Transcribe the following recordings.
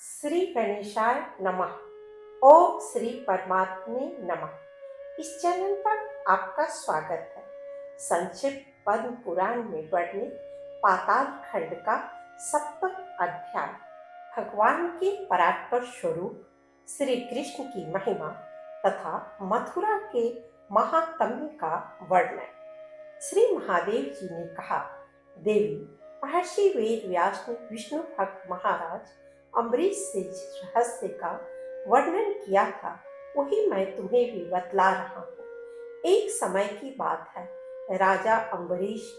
श्री गणेशाय नमः। ओम श्री परमात्मे नमः। इस चैनल पर आपका स्वागत है। संक्षिप्त पद्म पुराण में वर्णित पाताल खंड का 7वां अध्याय, भगवान के परात्पर स्वरूप श्री कृष्ण की महिमा तथा मथुरा के महात्म्य का वर्णन। श्री महादेव जी ने कहा, देवी, महर्षि वेद व्यास ने विष्णु भक्त महाराज अम्बरीश से जिस रहस्य का वर्णन किया था वही मैं तुम्हें भी बतला रहा हूँ। एक समय की बात है, राजा अम्बरीश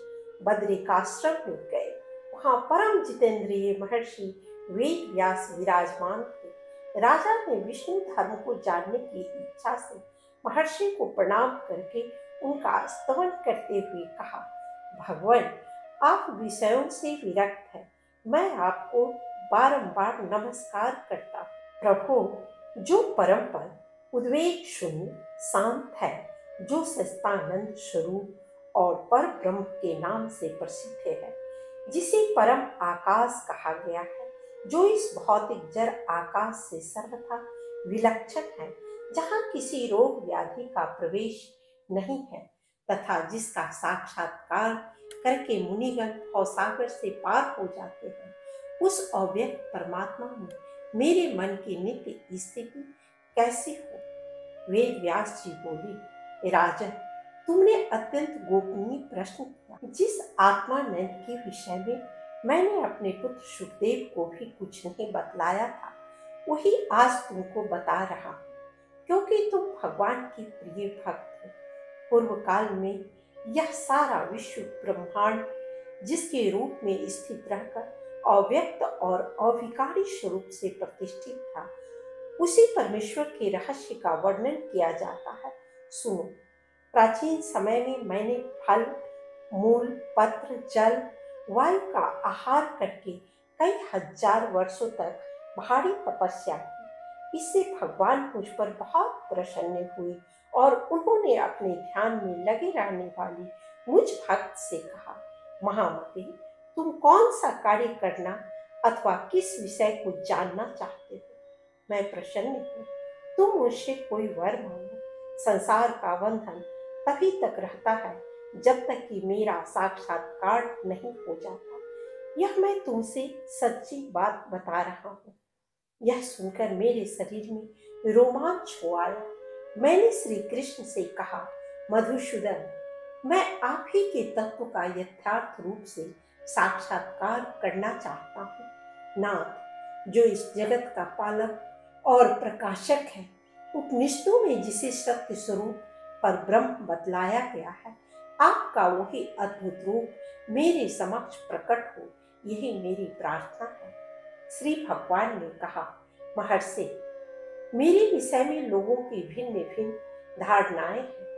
बद्रिकाश्रम में गए। वहाँ परम जितेंद्रिय महर्षि वेद व्यास विराजमान थे। राजा ने विष्णु धर्म को जानने की इच्छा से महर्षि को प्रणाम करके उनका स्तवन करते हुए कहा, भगवान, आप विषयों से विरक्त हैं, मैं आपको बारंबार नमस्कार करता हूँ। प्रभु, जो परम पद उद्वेग शून्य शांत है, जो सच्चिदानंद स्वरूप और पर ब्रह्म के नाम से प्रसिद्ध है, जिसे परम आकाश कहा गया है, जो इस भौतिक जड़ आकाश से सर्वथा विलक्षण है, जहाँ किसी रोग व्याधि का प्रवेश नहीं है, तथा जिसका साक्षात्कार करके मुनिगण भवसागर से पार हो जाते हैं, उस अव्यक्त परमात्मा में मेरे मन की नित्य स्थिति कैसी हो? वेद व्यास जी बोले, राजन, तुमने अत्यंत गोपनीय प्रश्न किया। जिस आत्मानंद के विषय में मैंने अपने पुत्र सुखदेव को भी कुछ नहीं बतलाया था, वही आज तुमको बता रहा हूँ, क्योंकि तुम भगवान की प्रिय भक्त हो। पूर्व काल में यह सारा विश्व ब्रह्मांड जिसके रूप में स्थित रहकर अव्यक्त और अविकारी स्वरूप से प्रतिष्ठित था, उसी परमेश्वर के रहस्य का वर्णन किया जाता है। सुनो, प्राचीन समय में मैंने फल, मूल, पत्र, जल, वायु का आहार करके कई हजार वर्षों तक भारी तपस्या की। इससे भगवान मुझ पर बहुत प्रसन्न हुए और उन्होंने अपने ध्यान में लगे रहने वाली मुझ भक्त से कहा, महामते, तुम कौन सा कार्य करना अथवा किस विषय को जानना चाहते हो? मैं प्रसन्न हूँ, तुम मुझसे कोई वर मांगो। संसार का बंधन तभी तक रहता है जब तक कि मेरा साक्षात्कार नहीं हो जाता। यह मैं तुमसे सच्ची बात बता रहा हूँ। यह सुनकर मेरे शरीर में रोमांच हो आया। मैंने श्री कृष्ण से कहा, मधुसूदन, मैं आप ही के तत्व का यथार्थ रूप से साक्षात्कार करना चाहता हूँ। नाथ, जो इस जगत का पालक और प्रकाशक है, उपनिषदों में जिसे सत्य स्वरूप पर ब्रह्म बतलाया गया है, आपका वही अद्भुत रूप मेरे समक्ष प्रकट हो, यही मेरी प्रार्थना है। श्री भगवान ने कहा, महर्षि, मेरे विषय में लोगों की भिन्न भिन्न धारणाएं हैं।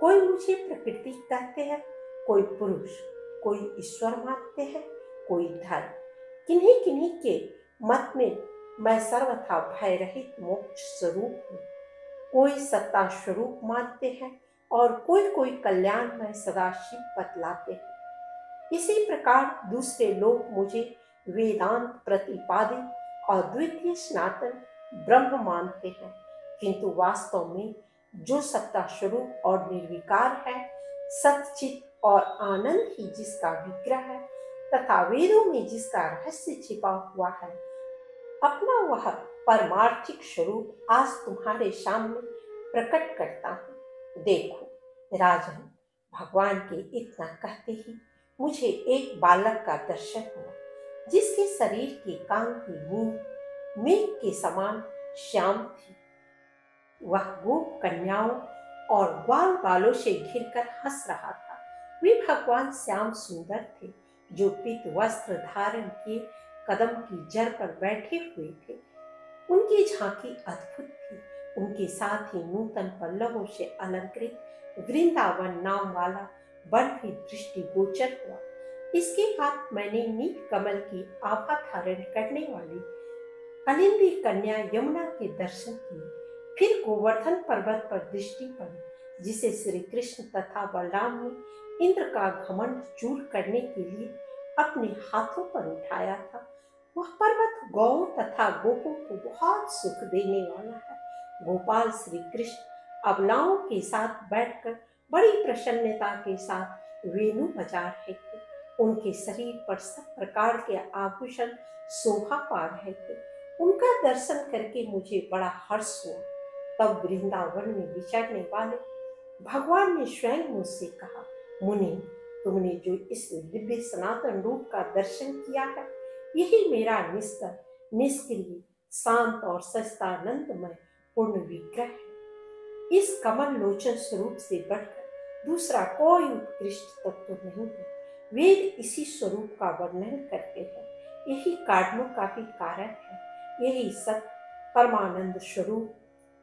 कोई मुझे प्रकृति कहते हैं, कोई पुरुष, कोई ईश्वर मानते हैं, कोई धर्म। किन्हीं किन्हीं के मत में मैं सर्वथा भय रहित मोक्ष स्वरूप हूँ। कोई सत्ता स्वरूप मानते हैं और कोई कोई कल्याण में सदाशिव बतलाते हैं। इसी प्रकार दूसरे लोग मुझे वेदांत प्रतिपादित और द्वितीय सनातन ब्रह्म मानते हैं, किंतु वास्तव में जो सत्ता स्वरूप और निर्विकार है, सच्चित और आनंद ही जिसका विग्रह है तथा वेदों में जिसका रहस्य छिपा हुआ है, अपना वह परमार्थिक स्वरूप आज तुम्हारे सामने प्रकट करता हूँ। देखो राजन, भगवान के इतना कहते ही मुझे एक बालक का दर्शन हुआ, जिसके शरीर की कांति नील मेघ के समान श्याम थी। वह गोप कन्याओं और ग्वाल बालों से घिरकर हंस रहा था। वे भगवान श्याम सुंदर थे, जो पीत वस्त्र धारण किए कदम की जड़ पर बैठे हुए थे। उनकी झांकी अद्भुत थी। उनके साथ ही नूतन पल्लवों से अलंकृत वृंदावन नाम वाला वन भी दृष्टि गोचर हुआ। इसके बाद मैंने नील कमल की आभा धारण करने वाली कलिंदी कन्या यमुना के दर्शन किए। फिर गोवर्धन पर्वत पर दृष्टि पड़ी, जिसे श्री कृष्ण तथा बलराम ने इंद्र का घमंड चूर करने के लिए अपने हाथों पर उठाया था। वह पर्वत गौओं तथा गोपों को बहुत सुख देने वाला है। गोपाल श्री कृष्ण अबलाओं के साथ बैठकर बड़ी प्रसन्नता के साथ वेणु बजा रहे थे। उनके शरीर पर सब प्रकार के आभूषण शोभा पा रहे थे। उनका दर्शन करके मुझे बड़ा हर्ष हुआ। तब वृंदावन में विचरने वाले भगवान ने स्वयं मुझसे कहा, मुनि, तुमने जो इस दिव्य सनातन रूप का दर्शन किया है, यही मेरा निष्कर, निष्क्रिय, शांत और सच्चिदानंदमय पूर्ण विग्रह है। इस कमल लोचन स्वरूप से बढ़कर दूसरा कोई उत्कृष्ट तत्व नहीं है। वेद इसी स्वरूप का वर्णन करते हैं। यही कारणों का भी कारण है। यही सत्य, परमानंद स्वरूप,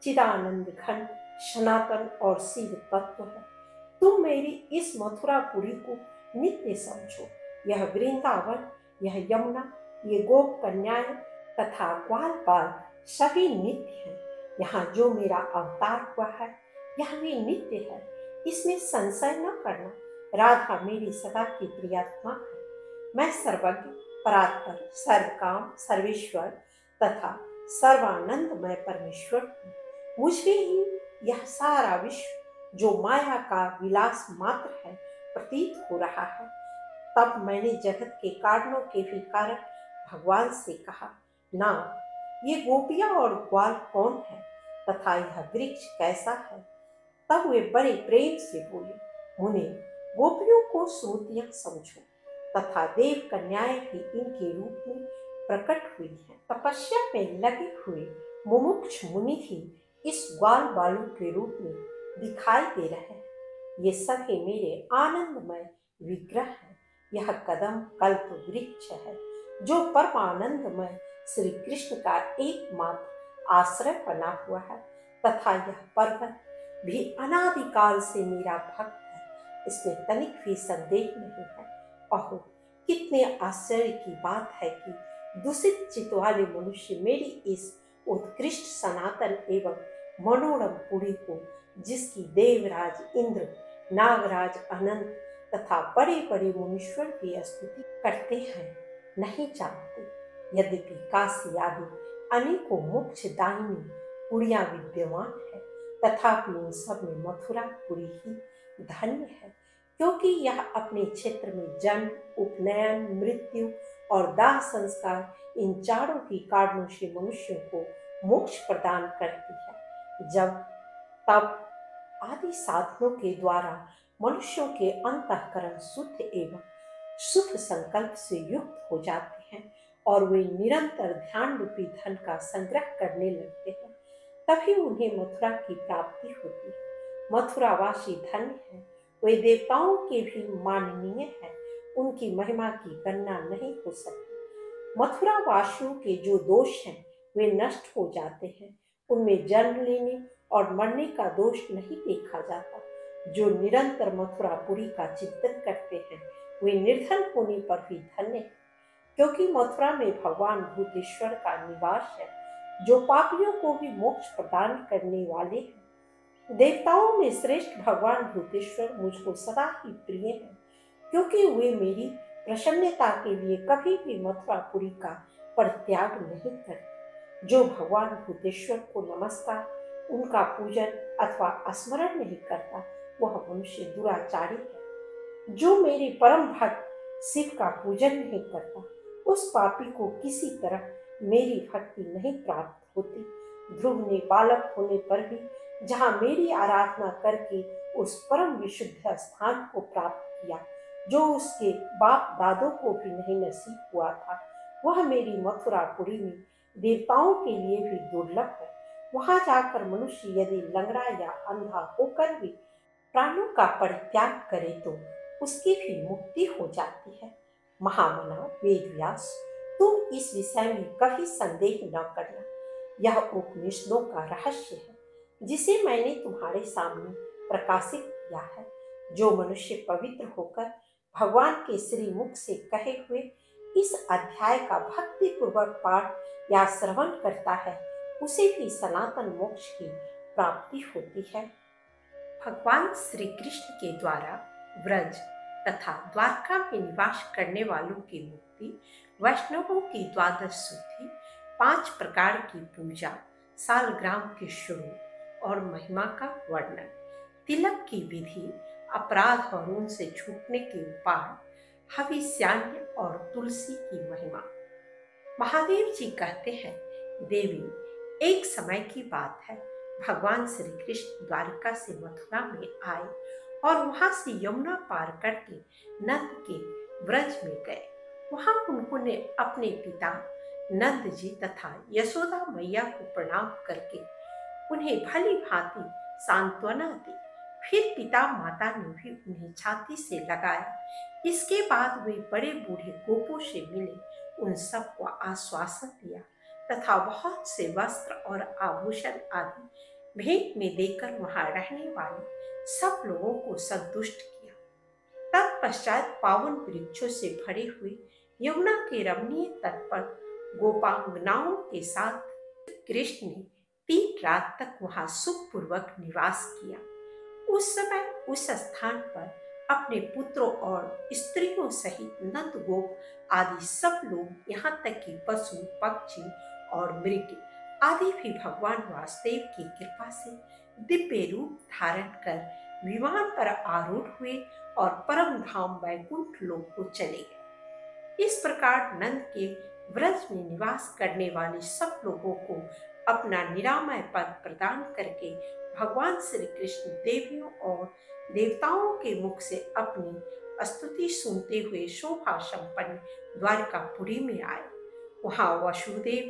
चिदानंद घन, सनातन और सिद्ध तत्व है। तुम मेरी इस मथुरापुरी को नित्य समझो। यह वृंदावन, यह यमुना, ये गोप कन्याएं तथा ग्वाल बाल सभी नित्य हैं। यहाँ जो मेरा अवतार हुआ है, यह भी नित्य है, इसमें संशय न करना। राधा मेरी सदा की प्रियात्मा है। मैं सर्वज्ञ, परात्पर, सर्वकाम, सर्वेश्वर तथा सर्वानंदमय परमेश्वर हूँ। मुझे ही यह सारा विश्व जो माया का विलास मात्र है प्रतीत हो रहा है। तब मैंने जगत के कारणों के भी कारण भगवान से कहा, ना, ये गोपियां और ग्वाल कौन है तथा यह वृक्ष कैसा है। तब वे बड़े प्रेम से बोले, मुने, गोपियों को श्रुतियां समझो तथा देव कन्याएं भी इनके रूप में प्रकट हुई हैं। तपस्या में लगे हुए मुमुक्ष मुनि ही इस ग्वाल बालू के रूप में दिखाई दे रहे हैं। ये सभी मेरे आनंदमय विग्रह हैं। यह कदम कल्प वृक्ष है जो परमानंदमय श्री कृष्ण का एकमात्र आश्रय बना हुआ है तथा यह पर्वत भी अनादिकाल से मेरा भक्त है। इसमें तनिक भी संदेह नहीं है। अहो, कितने आश्चर्य की बात है कि दूषित चित्त वाले मनुष्य मेरी इस उत्कृष्ट सनातन एवं मनोरम पुरी को, जिसकी देवराज इंद्र, नागराज अनंत तथा बड़े बड़े मुनीश्वर की स्तुति करते हैं, नहीं जानते। यद्यपि काशी आदि अनेकों मोक्षदायिनी पुरियां विद्यमान है, तथापि उन सब में मथुरापुरी ही धन्य है, क्योंकि यह अपने क्षेत्र में जन्म, उपनयन, मृत्यु और दाह संस्कार इन चारों ही कारणों से मनुष्यों को मोक्ष प्रदान करती है। जब तब आदि साधनों के द्वारा मनुष्यों के अंतःकरण शुद्ध एवं शुभ संकल्प से युक्त हो जाते हैं और वे निरंतर ध्यान रूपी धन का संग्रह करने लगते हैं, तभी उन्हें मथुरा की प्राप्ति होती है। मथुरावासी धन्य है, वे देवताओं के भी माननीय है। उनकी महिमा की गणना नहीं हो सकती। मथुरा वासियों के जो दोष हैं वे नष्ट हो जाते हैं। उनमें जन्म लेने और मरने का दोष नहीं देखा जाता। जो निरंतर मथुरापुरी का चिंतन करते हैं वे निर्धन होने पर भी धन्य हैं, क्योंकि मथुरा में भगवान भूतेश्वर का निवास है, जो पापियों को भी मोक्ष प्रदान करने वाले हैं। देवताओं में श्रेष्ठ भगवान भूतेश्वर मुझको सदा ही प्रिय हैं, क्योंकि वे मेरी प्रसन्नता के लिए कभी भी मथुरापुरी का परित्याग नहीं करते। जो भगवान भूतेश्वर को नमस्कार, उनका पूजन अथवा स्मरण नहीं करता, वह मनुष्य दुराचारी है। जो मेरे परम भक्त शिव का पूजन नहीं करता, उस पापी को किसी तरह मेरी भक्ति नहीं प्राप्त होती। ध्रुव ने बालक होने पर भी जहाँ मेरी आराधना करके उस परम विशुद्ध स्थान को प्राप्त किया, जो उसके बाप दादों को भी नहीं नसीब हुआ था, वह मेरी मथुरापुरी में देवताओं के लिए भी दुर्लभ है। वहां जाकर मनुष्य यदि लंगड़ा या अंधा होकर भी प्राणों का परित्याग करे तो उसकी भी मुक्ति हो जाती है। महामना वेदव्यास, तुम इस विषय में कभी संदेह न करना। यह उपनिषदों का रहस्य है जिसे मैंने तुम्हारे सामने प्रकाशित किया है। जो मनुष्य पवित्र होकर भगवान के श्री मुख से कहे हुए इस अध्याय का भक्ति पूर्वक पाठ या श्रवण करता है, उसे भी सनातन मोक्ष की प्राप्ति होती है। भगवान श्री कृष्ण के द्वारा व्रज तथा द्वारका में निवास करने वालों की मुक्ति वैष्णवों की द्वादश शुद्धि, 5 प्रकार की पूजा, सालग्राम की शुरू और महिमा का वर्णन, तिलक की विधि, अपराध और उनसे छूटने के उपाय, हविष्यान्य और तुलसी की महिमा। महादेव जी कहते हैं, देवी, एक समय की बात है, भगवान श्री कृष्ण द्वारिका से मथुरा में आए और वहां से यमुना पार करके नंद के व्रज में गए। वहां उन्होंने अपने पिता नंद जी तथा यशोदा मैया को प्रणाम करके उन्हें भली भांति सांत्वना दी। फिर पिता माता ने भी उन्हें छाती से लगाया। इसके बाद वे बड़े बूढ़े गोपों से मिले, उन सबको आश्वासन दिया तथा बहुत से वस्त्र और आभूषण आदि भेंट में देकर वहां रहने वाले सब लोगों को संतुष्ट किया। तत्पश्चात पावन वृक्षों से भरे हुए यमुना के रमणीय तट पर गोपांगनाओं के साथ कृष्ण ने 3 रात तक वहां सुखपूर्वक निवास किया। उस समय उस स्थान पर अपने पुत्रों और स्त्रियों सहित नंद गोप आदि सब लोग, यहाँ तक कि पशु पक्षी और मृग आदि भी भगवान वासुदेव की कृपा से दिव्य रूप धारण कर विमान पर आरूढ़ हुए और परम धाम वैकुंठ लोक को चले गए। इस प्रकार नंद के व्रज में निवास करने वाले सब लोगों को अपना निरामय पद प्रदान करके भगवान श्री कृष्ण देवियों और देवताओं के मुख से अपनी स्तुति सुनते हुए शोभा संपन्न द्वारिकापुरी में आए। वहां वसुदेव,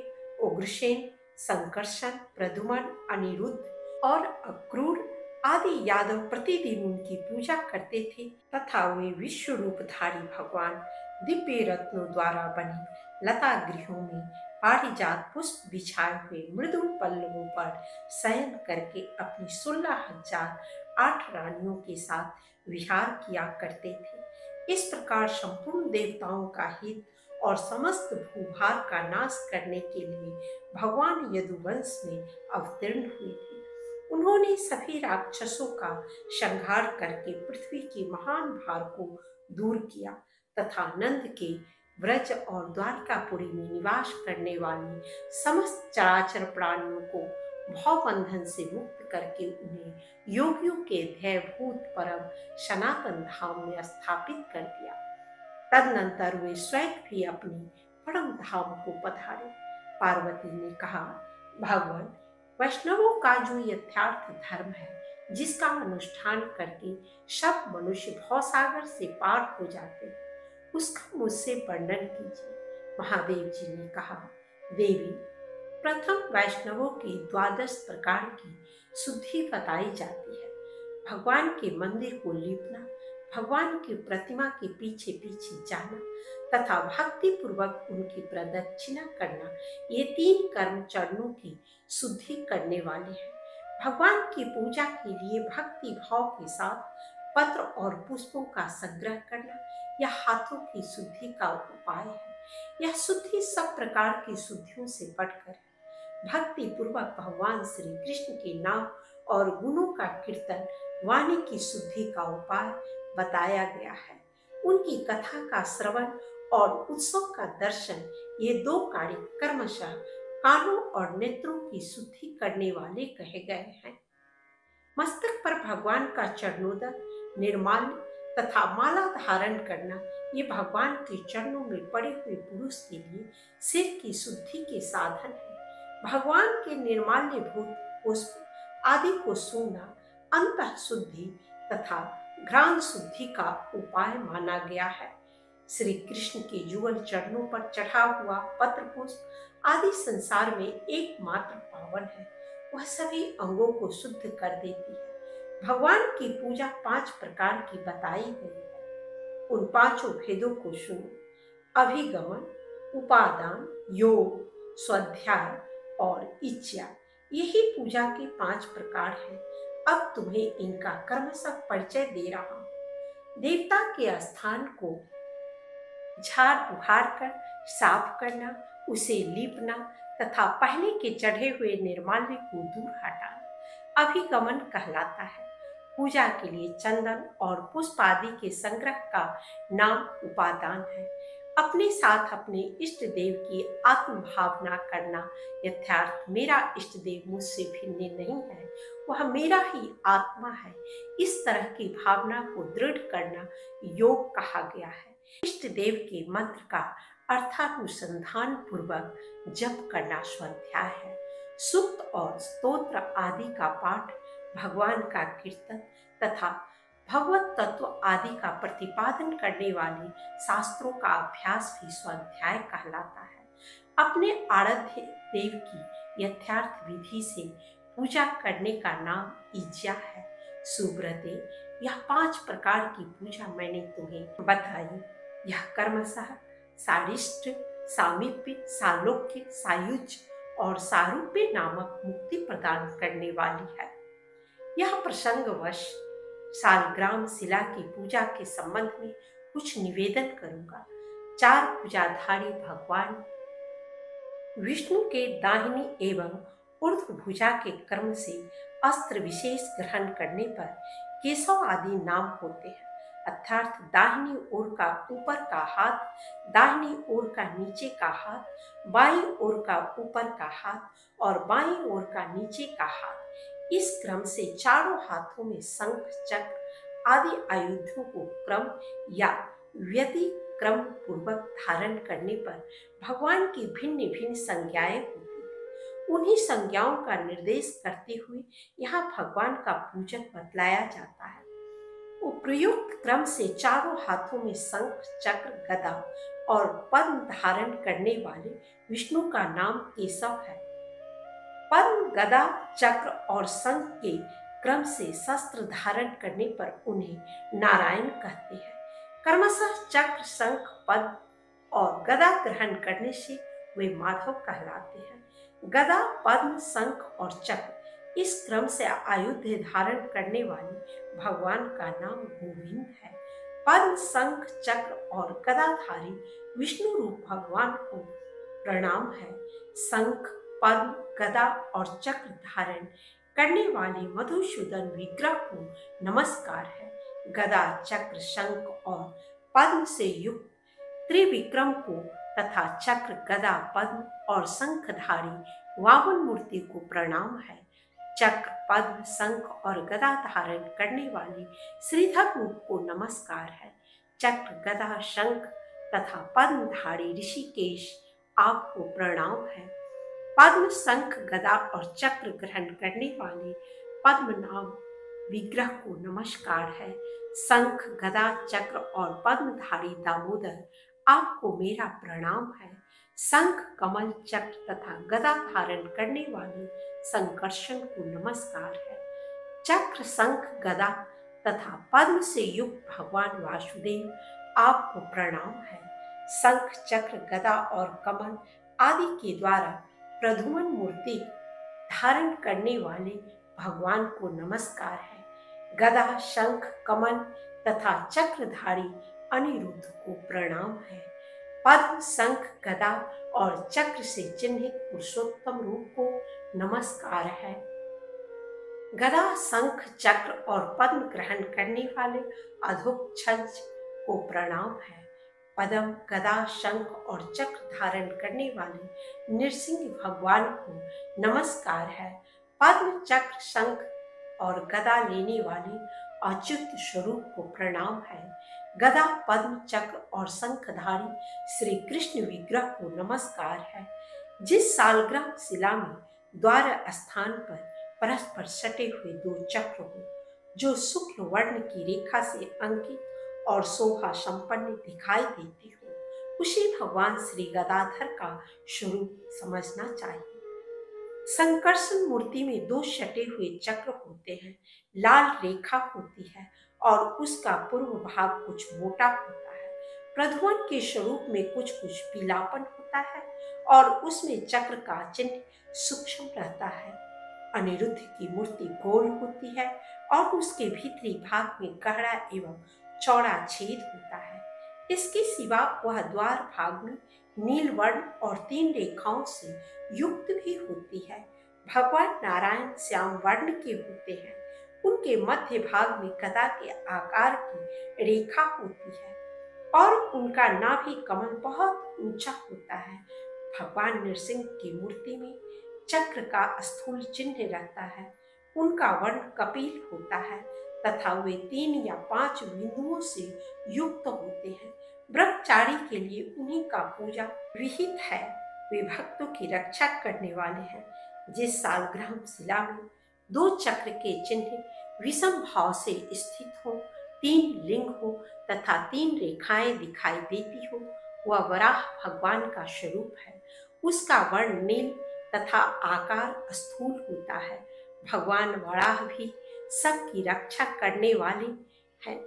उग्रसेन, संकर्षण, प्रद्युम्न, अनिरुद्ध और अक्रूर आदि यादव प्रतिदिन उनकी पूजा करते थे तथा वे विश्व रूपधारी भगवान दिव्य रत्नों द्वारा बने लता गृहों में पारिजात पुष्प बिछाए हुए मृदुल पल्लवों पर शयन करके अपनी 16,008 रानियों के साथ विहार किया करते थे। इस प्रकार संपूर्ण देवताओं का हित और समस्त भूभार का नाश करने के लिए भगवान यदुवंश में अवतीर्ण हुए थे। उन्होंने सभी राक्षसों का संहार करके पृथ्वी के महान भार को दूर किया तथा नंद के व्रज और द्वारिकापुरी में निवास करने वाली समस्त चराचर प्राणियों को भवबंधन से मुक्त करके उन्हें योगियों के ध्येयभूत परम सनातन धाम में स्थापित कर दिया। तदनंतर वे स्वयं भी अपने परम धाम को पधारे। पार्वती ने कहा, भगवान, वैष्णवों का जो यथार्थ धर्म है, जिसका अनुष्ठान करके सब मनुष्य भवसागर से पार हो जाते हैं, उसका मुझसे वर्णन कीजिए। महादेव जी ने कहा, देवी, प्रथम वैष्णवों की 12 प्रकार की शुद्धि बताई जाती है। भगवान के मंदिर को लीपना, भगवान की प्रतिमा के पीछे पीछे जाना तथा भक्ति पूर्वक उनकी प्रदक्षिणा करना, ये 3 कर्म चरणों की शुद्धि करने वाले हैं। भगवान की पूजा के लिए भक्ति भाव के साथ पत्र और पुष्पों का संग्रह करना यह हाथों की शुद्धि का उपाय है। यह शुद्धि सब प्रकार की शुद्धियों से बढ़कर है। भक्ति पूर्वक भगवान श्री कृष्ण के नाम और गुणों का कीर्तन वाणी की शुद्धि का उपाय बताया गया है। उनकी कथा का श्रवण और उत्सव का दर्शन, ये 2 कार्य क्रमशः कानों और नेत्रों की शुद्धि करने वाले कहे गए हैं। मस्तक पर भगवान का चरणोदक, निर्माल्य तथा माला धारण करना, ये भगवान के चरणों में पड़े हुए पुरुष के लिए सिर की शुद्धि के साधन है। भगवान के निर्माल्य भूत पुष्प आदि को सूंघना अंतः शुद्धि तथा घ्राण शुद्धि का उपाय माना गया है। श्री कृष्ण के युगल चरणों पर चढ़ा हुआ पत्र पुष्प आदि संसार में एकमात्र पावन है। वह सभी अंगों को शुद्ध कर देती है। भगवान की पूजा 5 प्रकार की बताई गई है। उन 5 भेदों को सुनो। अभिगमन, उपादान, योग, स्वाध्याय और इच्छा, यही पूजा के 5 प्रकार हैं। अब तुम्हें इनका क्रमशः परिचय दे रहा हूं। देवता के स्थान को झाड़ बुहार कर साफ करना, उसे लीपना तथा पहले के चढ़े हुए निर्माल्य को दूर हटाना अभिगमन कहलाता है। पूजा के लिए चंदन और पुष्प आदि के संग्रह का नाम उपादान है। अपने साथ अपने इष्ट देव की आत्म भावना करना यथार्थ मेरा इष्ट देव मुझसे भिन्न नहीं है, वह मेरा ही आत्मा है। इस तरह की भावना को दृढ़ करना योग कहा गया है। इष्ट देव के मंत्र का अर्थानुसंधान पूर्वक जप करना स्वाध्याय है। सूक्त और स्तोत्र आदि का पाठ, भगवान का कीर्तन तथा भगवत तत्व आदि का प्रतिपादन करने वाले शास्त्रों का अभ्यास भी स्वाध्याय कहलाता है। अपने आराध्य देव की यथार्थ विधि से पूजा करने का नाम ईज्या है। सुब्रते, यह 5 प्रकार की पूजा मैंने तुम्हें बताई। यह कर्मशः, सारिष्ट, सामीप्य, सालोक्य, सायुज्य और सारूप्य नामक मुक्ति प्रदान करने वाली है। यह प्रसंगवश शालग्राम शिला की पूजा के संबंध में कुछ निवेदन करूंगा। 4 भुजाधारी भगवान विष्णु के दाहिनी एवं ऊर्ध्व भुजा के क्रम से अस्त्र विशेष ग्रहण करने पर केशव आदि नाम होते हैं, अर्थात दाहिनी ओर का ऊपर का हाथ, दाहिनी ओर का नीचे का हाथ, बाईं ओर का ऊपर का हाथ और बाईं ओर का नीचे का हाथ। इस क्रम से चारों हाथों में शंख, चक्र आदि आयुधों को क्रम या व्यतिक्रम पूर्वक धारण करने पर भगवान की भिन्न भिन्न संज्ञाएं होती हैं। उन्हीं संज्ञाओं का निर्देश करते हुए यहाँ भगवान का पूजन बतलाया जाता है। उपयुक्त क्रम से चारों हाथों में शंख, चक्र, गदा और पद्म धारण करने वाले विष्णु का नाम केशव है। पद्म, गदा, चक्र और शंख के क्रम से शस्त्र धारण करने पर उन्हें नारायण कहते हैं। क्रमशः चक्र, शंख, पद्म और गदा ग्रहण करने से वे माधव कहलाते हैं। गदा, पद्म, शंख और चक्र इस क्रम से आयुध धारण करने वाले भगवान का नाम गोविंद है। पद्म, शंख, चक्र और गदाधारी विष्णु रूप भगवान को प्रणाम है। शंख, पद्म, गदा और चक्र धारण करने वाले मधुसूदन विग्रह को नमस्कार है। गदा, चक्र, शंख और पद्म से युक्त त्रिविक्रम को तथा चक्र, गदा, पद्म और शंखधारी वामन मूर्ति को प्रणाम है। चक्र, पद्म, शंख और गदा धारण करने वाले श्रीधर रूप को नमस्कार है। चक्र, गदा, शंख तथा पद्मधारी ऋषिकेश आपको प्रणाम है। पद्म, शंख, गदा और चक्र ग्रहण करने वाले पद्मनाभ विग्रह को नमस्कार है। शंख, गदा, चक्र और पद्मधारी दामोदर आपको मेरा प्रणाम है। शंख, कमल, चक्र तथा गदा धारण करने वाले संकर्षण को नमस्कार है। चक्र, शंख, गदा तथा पद्म से युक्त भगवान वासुदेव आपको प्रणाम है। शंख, चक्र, गदा और कमल आदि के द्वारा प्रधुमन मूर्ति धारण करने वाले भगवान को नमस्कार है। गदा, शंख, कमल तथा चक्रधारी अनिरुद्ध को प्रणाम है। पद्म, शंख, गदा और चक्र से चिन्हित पुरुषोत्तम रूप को नमस्कार है। गदा, शंख, चक्र और पद्म ग्रहण करने वाले अधोक्षज को प्रणाम है। पद्म, गदा, शंख और चक्र धारण करने वाले नृसिंह भगवान को नमस्कार है। पद्म, चक्र, शंख और गदा लेने वाले अच्युत स्वरूप को प्रणाम है। गदा, पद्म, चक्र और शंखधारी श्री कृष्ण विग्रह को नमस्कार है। जिस शालग्राम शिला में द्वार स्थान पर परस्पर सटे हुए 2 चक्र हो, जो शुक्ल वर्ण की रेखा से अंकित और शोभा संपन्न दिखाई देती हो, उसी भगवान श्री गदाधर का स्वरूप समझना चाहिए। संकर्षण मूर्ति में 2 सटे हुए चक्र होते हैं, लाल रेखा होती है और उसका पूर्व भाग कुछ मोटा होता है। प्रधुमन के स्वरूप में कुछ कुछ पीलापन होता है और उसमें चक्र का चिन्ह सूक्ष्म रहता है। अनिरुद्ध की मूर्ति गोल होती है और उसके भीतरी भाग में गहरा एवं चौड़ा छेद होता है। इसके सिवा वह द्वार भाग में नील वर्ण और 3 रेखाओं से युक्त भी होती है। भगवान नारायण श्याम वर्ण के होते हैं। उनके मध्य भाग में गदा के आकार की रेखा होती है। और उनका नाभि कमल बहुत ऊंचा होता है। भगवान नरसिंह की मूर्ति में चक्र का स्थूल चिन्ह रहता है। उनका वर्ण कपिल होता है तथा वे 3 या 5 बिंदुओं से युक्त होते हैं। ब्रह्मचारी के लिए उन्हीं का पूजा विहित है। वे भक्तों की रक्षा करने वाले हैं। जिस सालग्राम शिला में 2 चक्र के चिन्ह विषम भाव से स्थित हो, 3 लिंग हो तथा 3 रेखाएं दिखाई देती हो, वह वराह भगवान का स्वरूप है। उसका वर्ण नील तथा आकार स्थूल होता है। भगवान वराह भी सबकी रक्षा करने वाले हैं।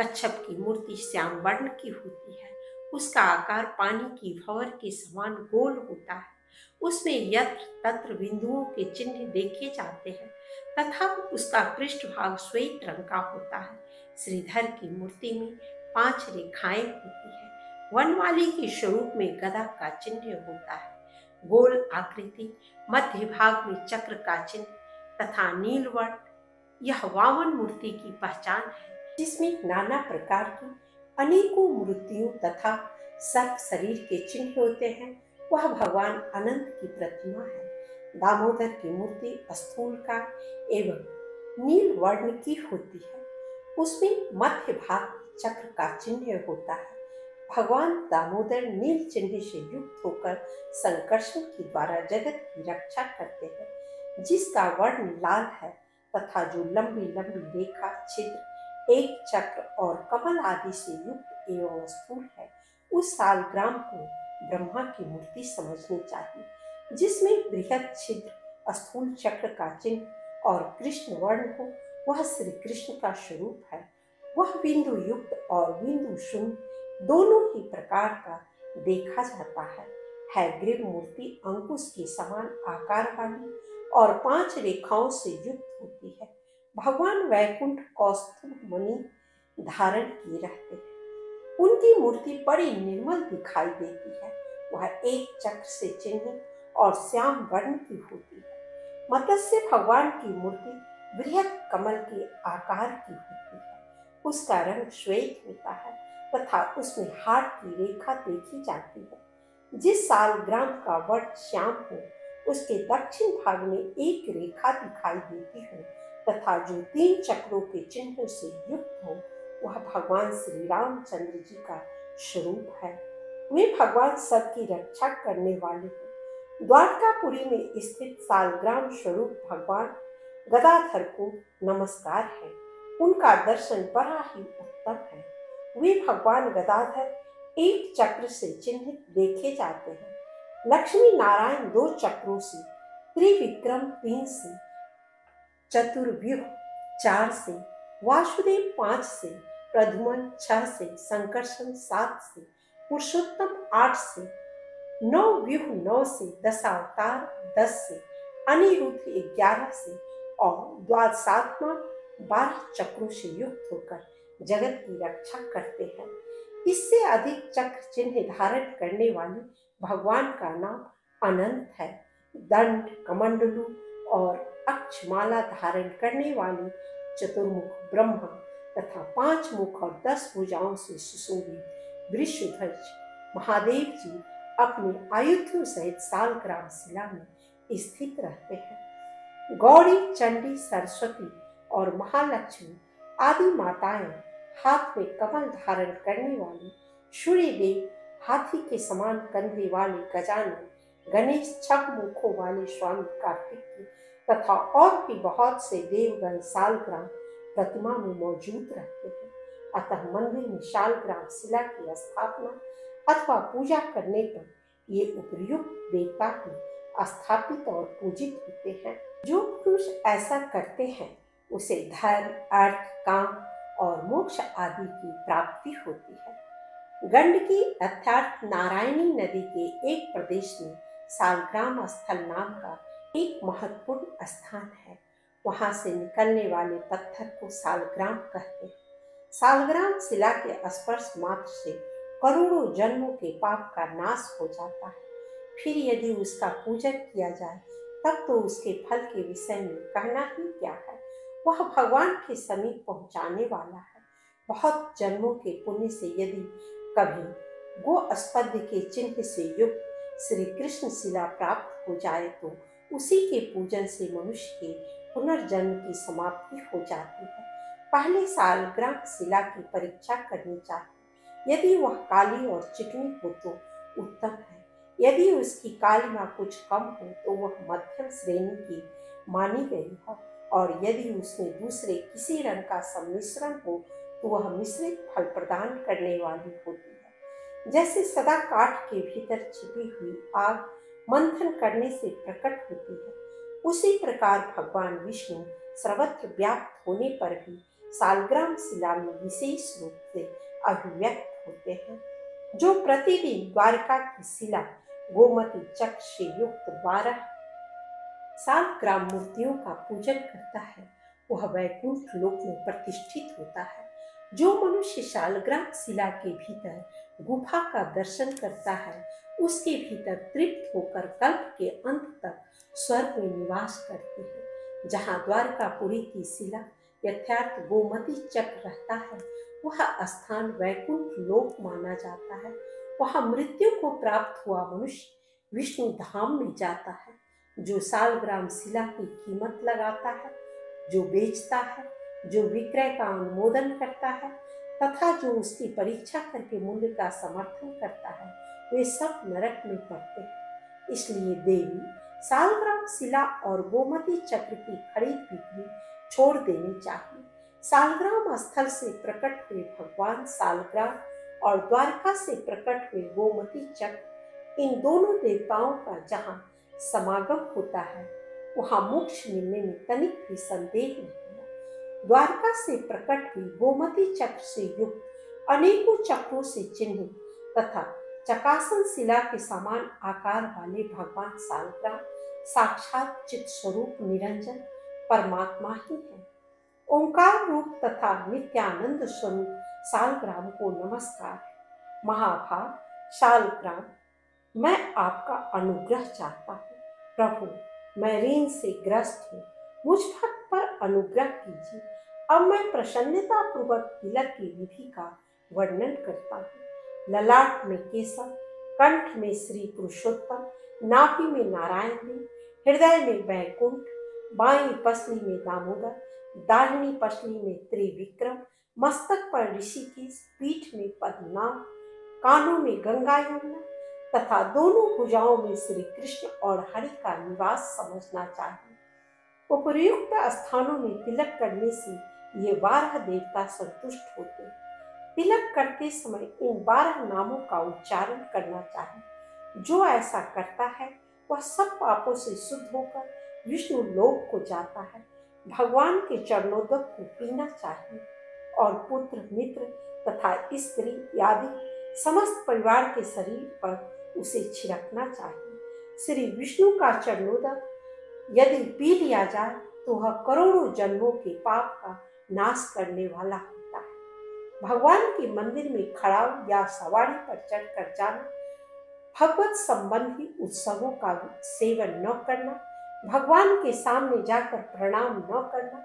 कच्छप की मूर्ति श्याम वर्ण की होती है। उसका आकार पानी की भंवर के समान गोल होता है। उसमें यत्र तत्र बिंदुओं के चिन्ह देखे जाते हैं तथा उसका पृष्ठभाग श्वेत रंग का होता है। श्रीधर की मूर्ति में 5 रेखाएं होती है। वनमाली के स्वरूप में गदा का चिन्ह होता है। गोल आकृति, मध्य भाग में चक्र का चिन्ह तथा नीलवर्ण, यह वामन मूर्ति की पहचान है, जिसमें नाना प्रकार की अनेकों मूर्तियों तथा सर्प शरीर के चिन्ह होते हैं। वह भगवान अनंत की प्रतिमा है। दामोदर की मूर्ति स्थूलकार एवं नील वर्ण की होती है। उसमें मध्य भाग में चक्र का चिन्ह होता है। भगवान दामोदर नील चिन्ह से युक्त होकर संकर्षण के द्वारा जगत की रक्षा करते हैं। जिसका वर्ण लाल है तथा जो लंबी लंबी रेखा, छिद्र, एक चक्र और कमल आदि से युक्त एवं स्थूल है, उस सालग्राम को ब्रह्मा की मूर्ति समझनी चाहिए। जिसमें बृहद छिद्र, स्थूल चक्र का चिन्ह और कृष्ण वर्ण हो, वह श्री कृष्ण का स्वरूप है। वह बिंदु युक्त और बिंदु शून्य दोनों ही प्रकार का देखा जाता है। ग्रीव मूर्ति अंकुश के समान आकार वाली और 5 रेखाओं से युक्त होती है। भगवान वैकुंठ कौस्तुभ मणि धारण किए रहते हैं। उनकी मूर्ति बड़ी निर्मल दिखाई देती है। वह एक चक्र से चिन्हित और श्याम वर्ण की होती है। मत्स्य भगवान की मूर्ति बृहद कमल के आकार की होती है। उसका रंग श्वेत होता है तथा उसमें हाथ की रेखा देखी जाती है। जिस सालग्राम का वर्ण श्याम हो, उसके दक्षिण भाग में एक रेखा दिखाई देती हो तथा जो 3 चक्रों के चिन्ह से युक्त हो, वह भगवान श्री रामचंद्र जी का स्वरूप है। वे भगवान सबकी रक्षा करने वाले हैं। द्वारकापुरी में स्थित सालग्राम स्वरूप भगवान गदाधर को नमस्कार है। उनका दर्शन बड़ा ही उत्तम है। वे भगवान गदाधर एक चक्र से चिन्हित देखे जाते हैं। लक्ष्मी नारायण 2 चक्रों से, त्रिविक्रम 3 से, चतुर्व्यूह 4 से, वासुदेव 5 से, प्रद्युम्न 6 से, संकर्षण 7 से, पुरुषोत्तम 8 से, 9 व्यूह 9 से, दशावतार 10 से, अनिरुद्ध 11 से और द्वादशात्मा 12 चक्रों से युक्त होकर जगत की रक्षा करते हैं। इससे अधिक चक्र चिन्ह धारण करने वाले भगवान का नाम अनंत है। दंड, कमंडलू और अक्षमाला धारण करने वाले चतुर्मुख ब्रह्मा तथा 5 मुख और 10 भुजाओं से सुशोभित वृषध्वज महादेव जी अपने आयुधियों सहित सालग्राम शिला में स्थित रहते हैं। गौरी, चंडी, सरस्वती और महालक्ष्मी आदि माताएं हाथ में कमल धारण करने वाली, सूर्य देव हाथी के समान कंधे वाले गजानन, गणेश 6 मुखों वाले स्वामी कार्तिकेय तथा और भी बहुत से देवगण सालग्राम प्रतिमा में मौजूद रहते हैं। अतः मंदिर में सालग्राम शिला की स्थापना अथवा पूजा करने पर ये उपयुक्त देवता ही स्थापित और पूजित होते हैं। जो पुरुष ऐसा करते हैं उसे धर्म, अर्थ, काम और मोक्ष आदि की प्राप्ति होती है। गंडकी अर्थात नारायणी नदी के एक प्रदेश में सालग्राम स्थल नाम का एक महत्वपूर्ण स्थान है। वहां से निकलने वाले पत्थर को सालग्राम कहते हैं। सालग्राम शिला के स्पर्श मात्र से करोड़ों जन्मों के पाप का नाश हो जाता है। फिर यदि उसका पूजन किया जाए तब तो उसके फल के विषय में कहना ही क्या है। वह भगवान के समीप पहुंचाने वाला है। बहुत जन्मों के पुण्य से यदि कभी गो अस्पद्य के चिन्ह से युक्त श्री कृष्ण शिला प्राप्त हो जाए तो उसी के पूजन से मनुष्य के पुनर्जन्म की समाप्ति हो जाती है। पहले सालग्राम शिला की परीक्षा करनी चाहिए। यदि वह काली और चिकनी हो तो उत्तम है। यदि उसकी कालिमा कुछ कम हो तो वह मध्यम श्रेणी की मानी गई है, और यदि उसमें दूसरे किसी रंग का सम्मिश्रण हो तो वह मिश्रित फल प्रदान करने वाली होती है। जैसे सदा काठ के भीतर छिपी हुई आग मंथन करने से प्रकट होती है, उसी प्रकार भगवान विष्णु सर्वत्र व्याप्त होने पर भी सालग्राम शिला में विशेष रूप से अभिव्यक्त होते हैं। जो प्रतिदिन द्वारका की शिला गोमती चक्र से युक्त 12 सालग्राम मूर्तियों का पूजन करता है वह वैकुंठ लोक में प्रतिष्ठित होता है। जो मनुष्य सालग्राम शिला के भीतर गुफा का दर्शन करता है उसके भीतर तृप्त होकर कल्प के अंत तक स्वर्ग में निवास करते हैं। जहाँ द्वारकापुरी की शिला यथार्थ गोमती चक्र रहता है वह स्थान वैकुंठ लोक माना जाता है। वहाँ मृत्यु को प्राप्त हुआ मनुष्य विष्णु धाम में जाता है। जो सालग्राम शिला की कीमत लगाता है, जो बेचता है, जो विक्रय का अनुमोदन करता है तथा जो उसकी परीक्षा करके मूल्य का समर्थन करता है वे सब नरक में पड़ते हैं। इसलिए देवी सालग्राम शिला और गोमती चक्र की खरीद बिक्री छोड़ देनी चाहिए। सालग्राम स्थल से प्रकट हुए भगवान सालग्राम और द्वारका से प्रकट हुए गोमती चक्र, इन दोनों देवताओं का जहाँ समागम होता है वहाँ मोक्ष मिलने में तनिक भी संदेह नहीं है। द्वारका से प्रकट हुई गोमती चक्र से युक्त अनेकों चक्रों से चिन्हित तथा चकासन शिला के समान आकार वाले भगवान सालग्राम साक्षात चित स्वरूप निरंजन परमात्मा ही है। ओंकार रूप तथा नित्यानंद स्वरूप सालग्राम को नमस्कार। महाभाग सालग्राम, मैं आपका अनुग्रह चाहता हूँ। प्रभु, मैं ऋण से ग्रस्त हूँ, मुझ भक्त पर अनुग्रह कीजिए। अब मैं प्रसन्नता पूर्वक तिलक की विधि का वर्णन करता हूँ। ललाट में केसर, कंठ में श्री पुरुषोत्तम, नाभि में नारायण देव, हृदय में वैकुंठ, बाईं पसली में दामोदर, दाहिनी पसली में त्रिविक्रम, मस्तक पर ऋषिकेश, पीठ में पद्मनाभ, कानों में गंगा यमुना तथा दोनों भुजाओं में श्री कृष्ण और हरि का निवास समझना चाहिए। उपर्युक्त स्थानों में तिलक करने से ये 12 देवता संतुष्ट होते हैं। तिलक करते समय इन 12 नामों का उच्चारण करना चाहिए। जो ऐसा करता है वह सब पापों से शुद्ध होकर विष्णु लोक को जाता है। भगवान के चरणोदक को पीना चाहिए और पुत्र, मित्र तथा स्त्री आदि समस्त परिवार के शरीर पर उसे छिड़कना चाहिए। श्री विष्णु का चरणोदक यदि पी लिया जाए तो वह करोड़ों जन्मों के पाप का नाश करने वाला होता है। भगवान के मंदिर में खड़ा या सवारी पर चढ़कर जाना, भगवत संबंधी उत्सवों का सेवन न करना, भगवान के सामने जाकर प्रणाम न करना,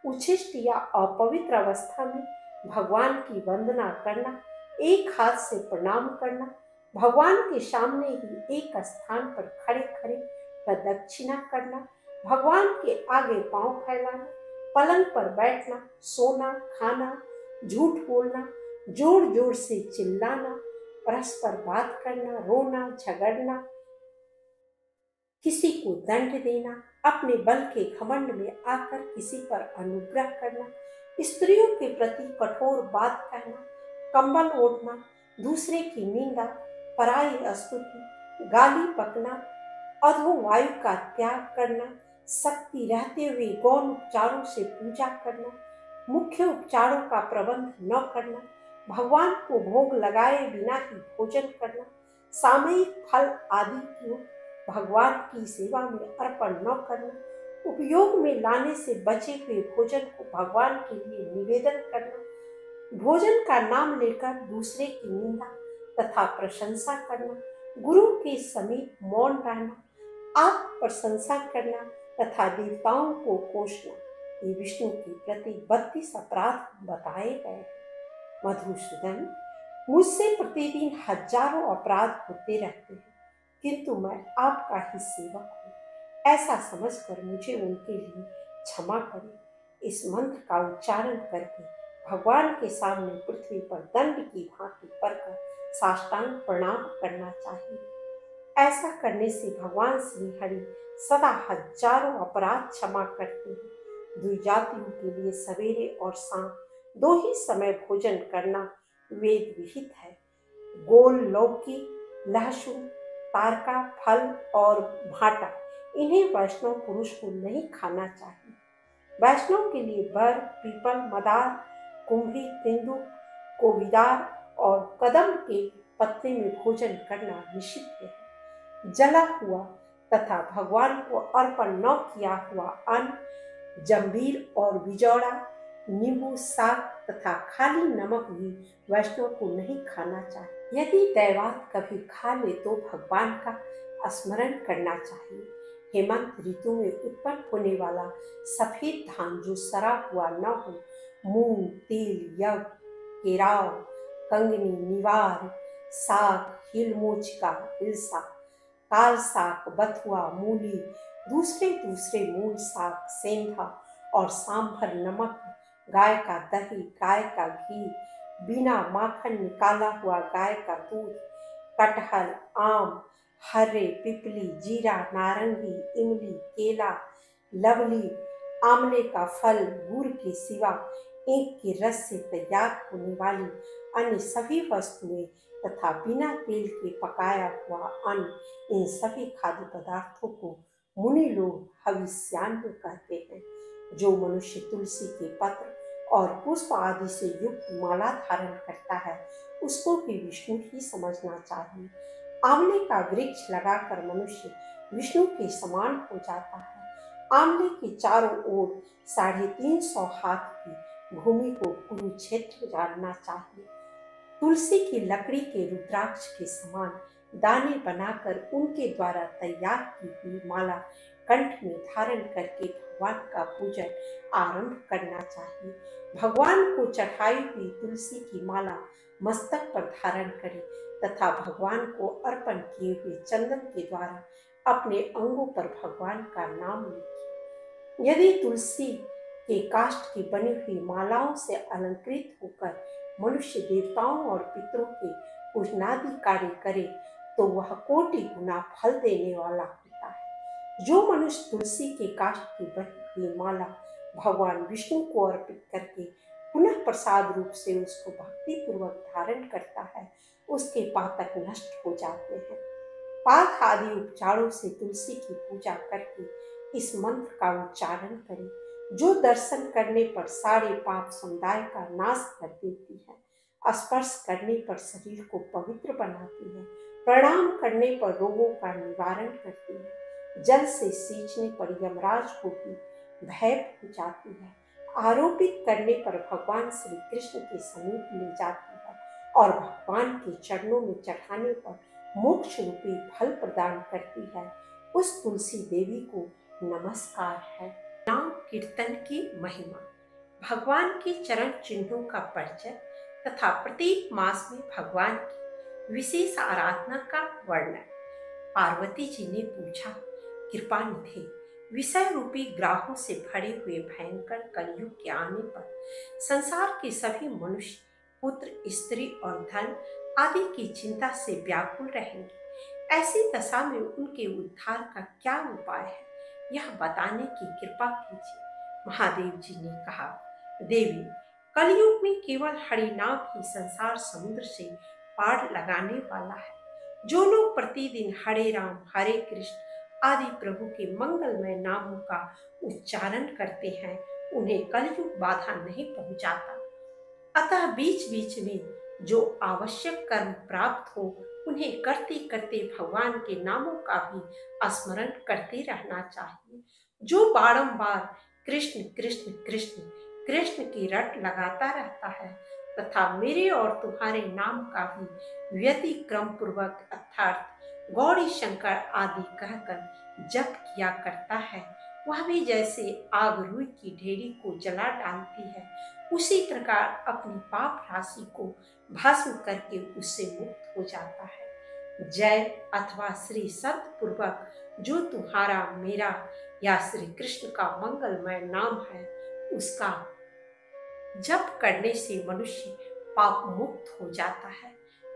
उच्छिष्ट या अपवित्र अवस्था में भगवान की वंदना करना, एक हाथ से प्रणाम करना, भगवान के सामने ही एक स्थान पर खड़े खड़े प्रदक्षिणा करना, भगवान के आगे पांव फैलाना, पलंग पर बैठना, सोना, खाना, झूठ बोलना, जोर जोर से चिल्लाना, परस्पर बात करना, रोना, झगड़ना, किसी को दंड देना, अपने बल के घमंड में आकर किसी पर अनुग्रह करना, स्त्रियों के प्रति कठोर बात कहना, कंबल ओढ़ना, दूसरे की निंदा, पराई स्तुति, गाली बकना, अधो वायु का त्याग करना, शक्ति रहते हुए गौण उपचारों से पूजा करना, मुख्य उपचारों का प्रबंध न करना, भगवान को भोग लगाए बिना ही भोजन करना, सामयिक फल आदि को भगवान की सेवा में अर्पण न करना, उपयोग में लाने से बचे हुए भोजन को भगवान के लिए निवेदन करना, भोजन का नाम लेकर दूसरे की निंदा तथा प्रशंसा करना, गुरु के समीप मौन रहना, आप प्रशंसा करना तथा देवताओं को कोसना, ये विष्णु के प्रति 32 अपराध बताए गए हैं। मधुसूदन, मुझसे प्रतिदिन हजारों अपराध होते रहते हैं, किंतु मैं आपका ही सेवक हूँ। ऐसा समझकर मुझे उनके लिए क्षमा करें। इस मंत्र का उच्चारण करके भगवान के सामने पृथ्वी पर दंड की भांति पड़कर साष्टांग प्रणाम करना चाहिए। ऐसा करने से भगवान श्री हरि सदा हजारों अपराध क्षमा करते हैं। द्विजातियों के लिए सवेरे और शाम 2 ही समय भोजन करना वेद विहित है। गोल, लौकी, लहसुन, तारका, फल और भाटा, इन्हें वैष्णव पुरुष को नहीं खाना चाहिए। वैष्णव के लिए बर, पीपल, मदार, कुंभी, तेंदु, कोविदार और कदम के पत्ते में भोजन करना निषिद्ध है। जला हुआ तथा भगवान को अर्पण न किया हुआ अन्न, जंबीर और बिजौड़ा, नींबू, साग तथा खाली नमक भी वैष्णव को नहीं खाना चाहिए। यदि दैवात कभी खा ले तो भगवान का स्मरण करना चाहिए। हेमंत ऋतु में उत्पन्न होने वाला सफेद धान जो सड़ा हुआ न हो, मूंग, तिल, यव, केराव, कंगनी, निवार, साग, हिलमोचिका, हिलसा, काल साग, बथुआ, मूली, दूसरे मूल साग, सेंधा और सांभर नमक, गाय का दही, गाय का घी, बिना माखन निकाला हुआ गाय का दूध, कटहल, आम, हर्रे, पिपली, जीरा, नारंगी, इमली, केला, लवली, आंवले का फल, गुड़ के सिवा ईख के रस से तैयार होने वाली अन्य सभी वस्तुएं तथा बिना तेल के पकाया हुआ अन्न, इन सभी खाद्य पदार्थों को मुनि लोग हविष्यान्न कहते हैं। जो मनुष्य तुलसी के पत्र और पुष्प आदि से युक्त माला धारण करता है, उसको भी विष्णु ही समझना चाहिए। आंवले का वृक्ष लगाकर मनुष्य विष्णु के समान हो जाता है। आंवले के चारों ओर 350 हाथ की भूमि को कुरुक्षेत्र जानना चाहिए। तुलसी की लकड़ी के रुद्राक्ष के समान दाने बनाकर उनके द्वारा तैयार की हुई माला कंठ में धारण करके भगवान का पूजन आरंभ करना चाहिए। भगवान को चढ़ाई हुई तुलसी की माला मस्तक पर धारण करें तथा भगवान को अर्पण किए हुए चंदन के द्वारा अपने अंगों पर भगवान का नाम लिखें। यदि तुलसी के काष्ठ की बनी हुई मालाओं से अलंकृत होकर मनुष्य देवताओं और पितरों के पूजनादि कार्य करे तो वह कोटि गुना फल देने वाला होता है। जो मनुष्य तुलसी के काष्ठ की बनी हुई माला भगवान विष्णु को अर्पित करके पुनः प्रसाद रूप से उसको भक्ति पूर्वक धारण करता है, उसके पातक नष्ट हो जाते हैं। पाक आदि उपचारों से तुलसी की पूजा करके इस मंत्र का उच्चारण करें, जो दर्शन करने पर सारे पाप समुदाय का नाश कर देती है, स्पर्श करने पर शरीर को पवित्र बनाती है, प्रणाम करने पर रोगों का निवारण करती है, जल से सींचने पर यमराज को भी भय हो जाती है, आरोपित करने पर भगवान श्री कृष्ण के समीप ले जाती है और भगवान के चरणों में चढ़ाने पर मोक्ष रूपी फल प्रदान करती है। उस तुलसी देवी को नमस्कार है। नाम कीर्तन की महिमा, भगवान के चरण चिन्हों का परिचय तथा प्रत्येक मास में भगवान की विशेष आराधना का वर्णन। पार्वती जी ने पूछा, कृपा निधि, विषय रूपी ग्राहों से भरे हुए भयंकर कलयुग के आने पर संसार के सभी मनुष्य पुत्र, स्त्री और धन आदि की चिंता से व्याकुल रहेंगे। ऐसी दशा में उनके उद्धार का क्या उपाय है, यह बताने की कृपा कीजिए। महादेव जी ने कहा, देवी, कलयुग में केवल हरिनाम ही संसार समुद्र से पार लगाने वाला है। जो लोग प्रतिदिन हरे राम, हरे कृष्ण आदि प्रभु के मंगलमय नामों का उच्चारण करते हैं, उन्हें कलयुग बाधा नहीं पहुंचाता। अतः बीच बीच में जो आवश्यक कर्म प्राप्त हो, उन्हें करते करते भगवान के नामों का भी स्मरण करते रहना चाहिए। जो बारंबार कृष्ण कृष्ण कृष्ण कृष्ण की रट लगाता रहता है तथा मेरे और तुम्हारे नाम का भी व्यतिक्रम पूर्वक अर्थात गौरी शंकर आदि कहकर जप किया करता है, वह भी जैसे आग रुई की ढेरी को जला डालती है, उसी प्रकार अपनी पाप राशि को भस्म करके उससे मुक्त हो जाता है। जय अथवा श्री शब्द पूर्वक जो तुम्हारा, मेरा या श्री कृष्ण का मंगलमय नाम है, उसका जप करने से मनुष्य पाप मुक्त हो जाता है।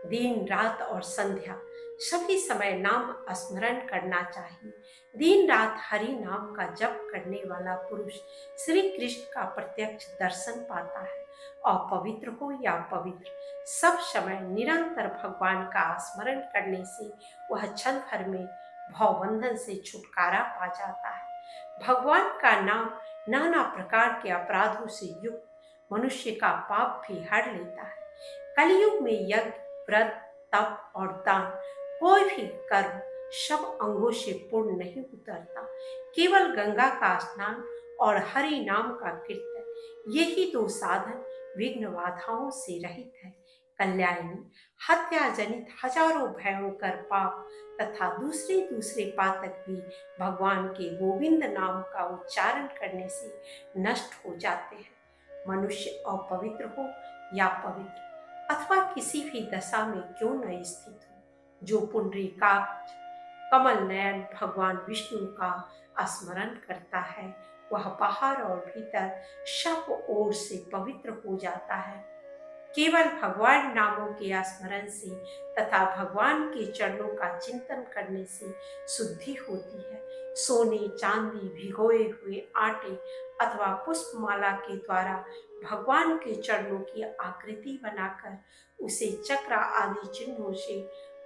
दिन रात और संध्या सभी समय नाम स्मरण करना चाहिए। दिन रात हरि नाम का जप करने वाला पुरुष श्री कृष्ण का प्रत्यक्ष दर्शन पाता है और पवित्र हो या पवित्र, सब समय निरंतर भगवान का स्मरण करने से वह क्षण भर में भवबंधन से छुटकारा पा जाता है। भगवान का नाम नाना प्रकार के अपराधों से युक्त मनुष्य का पाप भी हर लेता है। कलयुग में यज्ञ, व्रत, तप और दान कोई भी कर्म सब अंगों से पूर्ण नहीं उतरता। केवल गंगा का स्नान और हरि नाम का कीर्तन, यही दो साधन विघ्न बाधाओं से रहित है। कल्याणी हत्या जनित हजारों भयंकर पाप तथा दूसरे दूसरे पातक भी भगवान के गोविंद नाम का उच्चारण करने से नष्ट हो जाते हैं। मनुष्य अपवित्र हो या पवित्र अथवा किसी भी दशा में क्यों न स्थित हो, जो पुंडरीकाक्ष कमल नयन भगवान विष्णु का स्मरण करता है, वह बाहर और भीतर सब ओर से पवित्र हो जाता है। केवल भगवान नामों के स्मरण से तथा भगवान के चरणों का चिंतन करने से शुद्धि होती है। सोने चांदी, भिगोए हुए आटे अथवा पुष्पमाला के द्वारा भगवान के चरणों की आकृति बनाकर उसे चक्र आदि चिन्हों से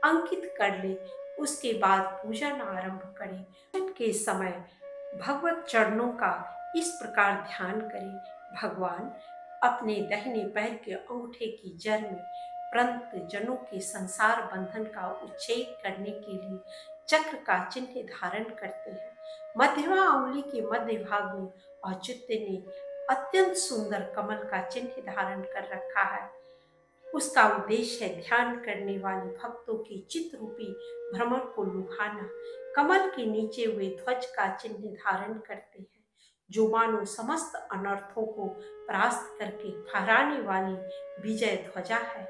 अंकित कर ले। उसके बाद पूजन आरंभ करें। पूजन के समय भगवत चरणों का इस प्रकार ध्यान करें। भगवान अपने दाहिने पैर के अंगूठे की जड़ में प्रंत जनों के संसार बंधन का उच्छेद करने के लिए चक्र का चिन्ह धारण करते हैं। मध्यमा अंगुली के मध्य भाग में अच्युत ने अत्यंत सुंदर कमल का चिन्ह धारण कर रखा है। उसका उद्देश्य है ध्यान करने वाले भक्तों के चित्त रूपी भ्रमर को लुभाना। कमल के नीचे वे ध्वज का चिन्ह धारण करते हैं, जो मानो समस्त अनर्थों को परास्त करके फहराने वाली विजय ध्वजा है।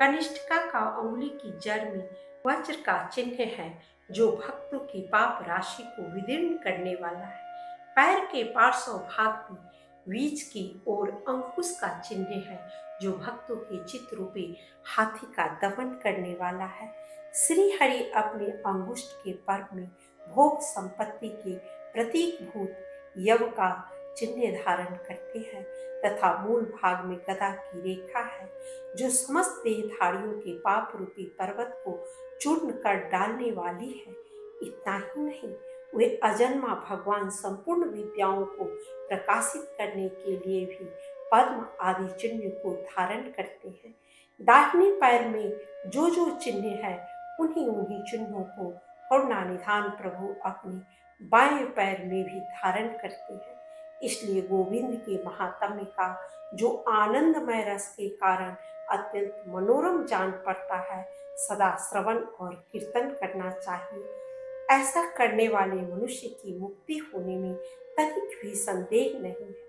कनिष्ठिका का अंगुली की जड़ में वज्र का चिन्ह है, जो भक्तों की पाप राशि को विदीर्ण करने वाला है। पैर के पार्श्व भाग में बीच की ओर अंकुश का चिन्ह है, जो भक्तों के चित्त रूपी हाथी का दमन करने वाला है। श्री हरि अपने अंगुष्ठ के पर्व में भोग संपत्ति के प्रतीक भूत यव का चिन्ह धारण करते हैं तथा मूल भाग में गदा की रेखा है, जो समस्त देहधारियों के पाप रूपी पर्वत को चूर्ण कर डालने वाली है। इतना ही नहीं, वे अजन्मा भगवान संपूर्ण विद्याओं को प्रकाशित करने के लिए भी पद्म आदि चिन्ह को धारण करते हैं। दाहिने पैर में जो जो चिन्ह है, उन्हीं चिन्हों को करुणानिधान प्रभु अपने बाएं पैर में भी धारण करते हैं। इसलिए गोविंद के महात्म्य का जो आनंदमय रस के कारण अत्यंत मनोरम जान पड़ता है, सदा श्रवण और कीर्तन करना चाहिए। ऐसा करने वाले मनुष्य की मुक्ति होने में तनिक भी संदेह नहीं है।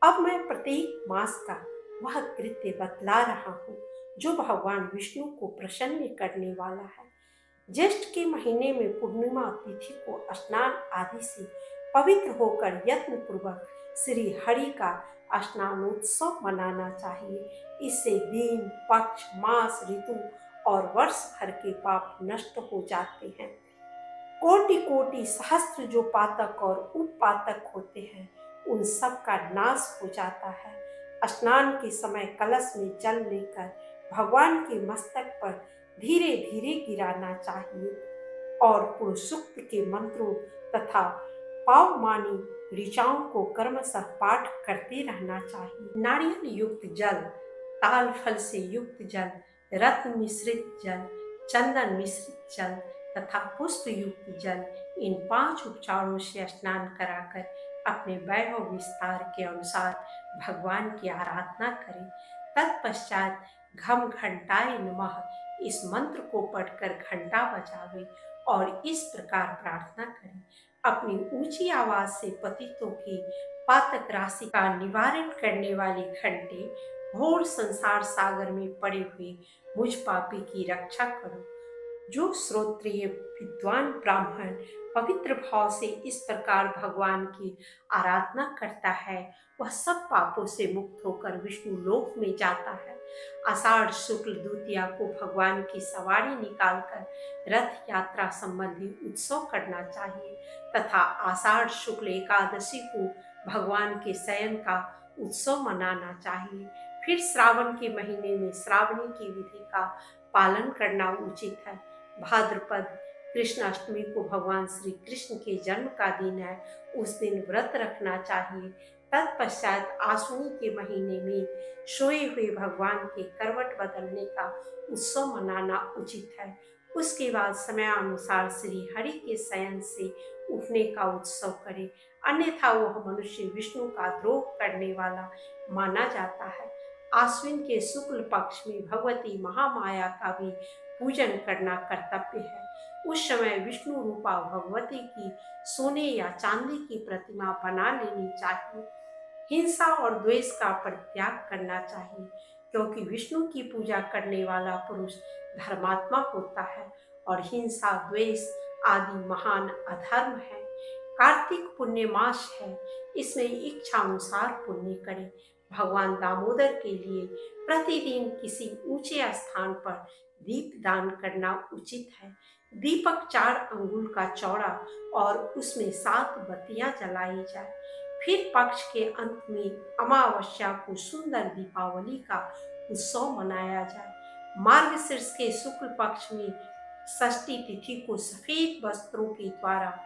अब मैं प्रत्येक मास का वह कृत्य बतला रहा हूँ जो भगवान विष्णु को प्रसन्न करने वाला है। ज्येष्ठ के महीने में पूर्णिमा तिथि को स्नान आदि से पवित्र होकर यत्न पूर्वक श्री हरि का स्नानोत्सव मनाना चाहिए। इससे दिन, पक्ष, मास, ऋतु और वर्ष भर के पाप नष्ट हो जाते हैं। कोटि कोटि सहस्त्र जो पातक और उपपातक होते हैं, उन सब का नाश हो जाता है। स्नान के समय कलश में जल लेकर भगवान के मस्तक पर धीरे धीरे गिराना चाहिए और पुरुषोक्त के मंत्रों तथा पावमानी ऋचाओं को क्रमशः पाठ करते रहना चाहिए। नारियल युक्त जल, ताल फल से युक्त जल, रत्न मिश्रित जल, चंदन मिश्रित जल तथा पुष्प युक्त जल, इन 5 उपचारों से स्नान कराकर अपने वैभव विस्तार के अनुसार भगवान की आराधना करें। तत्पश्चात घम घंटाए नमः इस मंत्र को पढ़कर घंटा बजावे और इस प्रकार प्रार्थना करें। अपनी ऊंची आवाज से पतितों की पातक राशि का निवारण करने वाली घंटे, घोर संसार सागर में पड़े हुए मुझ पापी की रक्षा करो। जो श्रोत्रिय विद्वान ब्राह्मण पवित्र भाव से इस प्रकार भगवान की आराधना करता है, वह सब पापों से मुक्त होकर विष्णु लोक में जाता है। आषाढ़ शुक्ल द्वितीया को भगवान की सवारी निकालकर रथ यात्रा संबंधी उत्सव करना चाहिए तथा आषाढ़ शुक्ल एकादशी को भगवान के शयन का उत्सव मनाना चाहिए। फिर श्रावण के महीने में श्रावणी की विधि का पालन करना उचित है। भाद्रपद कृष्ण अष्टमी को भगवान श्री कृष्ण के जन्म का दिन है, उस दिन व्रत रखना चाहिए। तत्पश्चात आश्विनी के महीने में सोए हुए भगवान के करवट बदलने का उत्सव मनाना उचित है। उसके बाद समयानुसार श्री हरि के शयन से उठने का उत्सव करे, अन्यथा वह मनुष्य विष्णु का द्रोह करने वाला माना जाता है। आश्विन के शुक्ल पक्ष में भगवती महामाया का भी पूजन करना कर्तव्य है। उस समय विष्णु रूपा भगवती की सोने या चांदी की प्रतिमा बना लेनी चाहिए। हिंसा और द्वेष का परित्याग करना चाहिए, क्योंकि विष्णु की पूजा करने वाला पुरुष धर्मात्मा होता है और हिंसा द्वेष आदि महान अधर्म है। कार्तिक पुण्य मास है, इसमें इच्छा अनुसार पुण्य करें। भगवान दामोदर के लिए प्रतिदिन किसी ऊंचे स्थान पर दीप दान करना उचित है। दीपक 4 अंगुल का चौड़ा और उसमें 7 बत्तियां जलाई जाए। फिर पक्ष के अंत में अमावस्या को सुंदर दीपावली का उत्सव मनाया जाए। मार्गशीर्ष के शुक्ल पक्ष में षष्ठी तिथि को सफेद वस्त्रों के द्वारा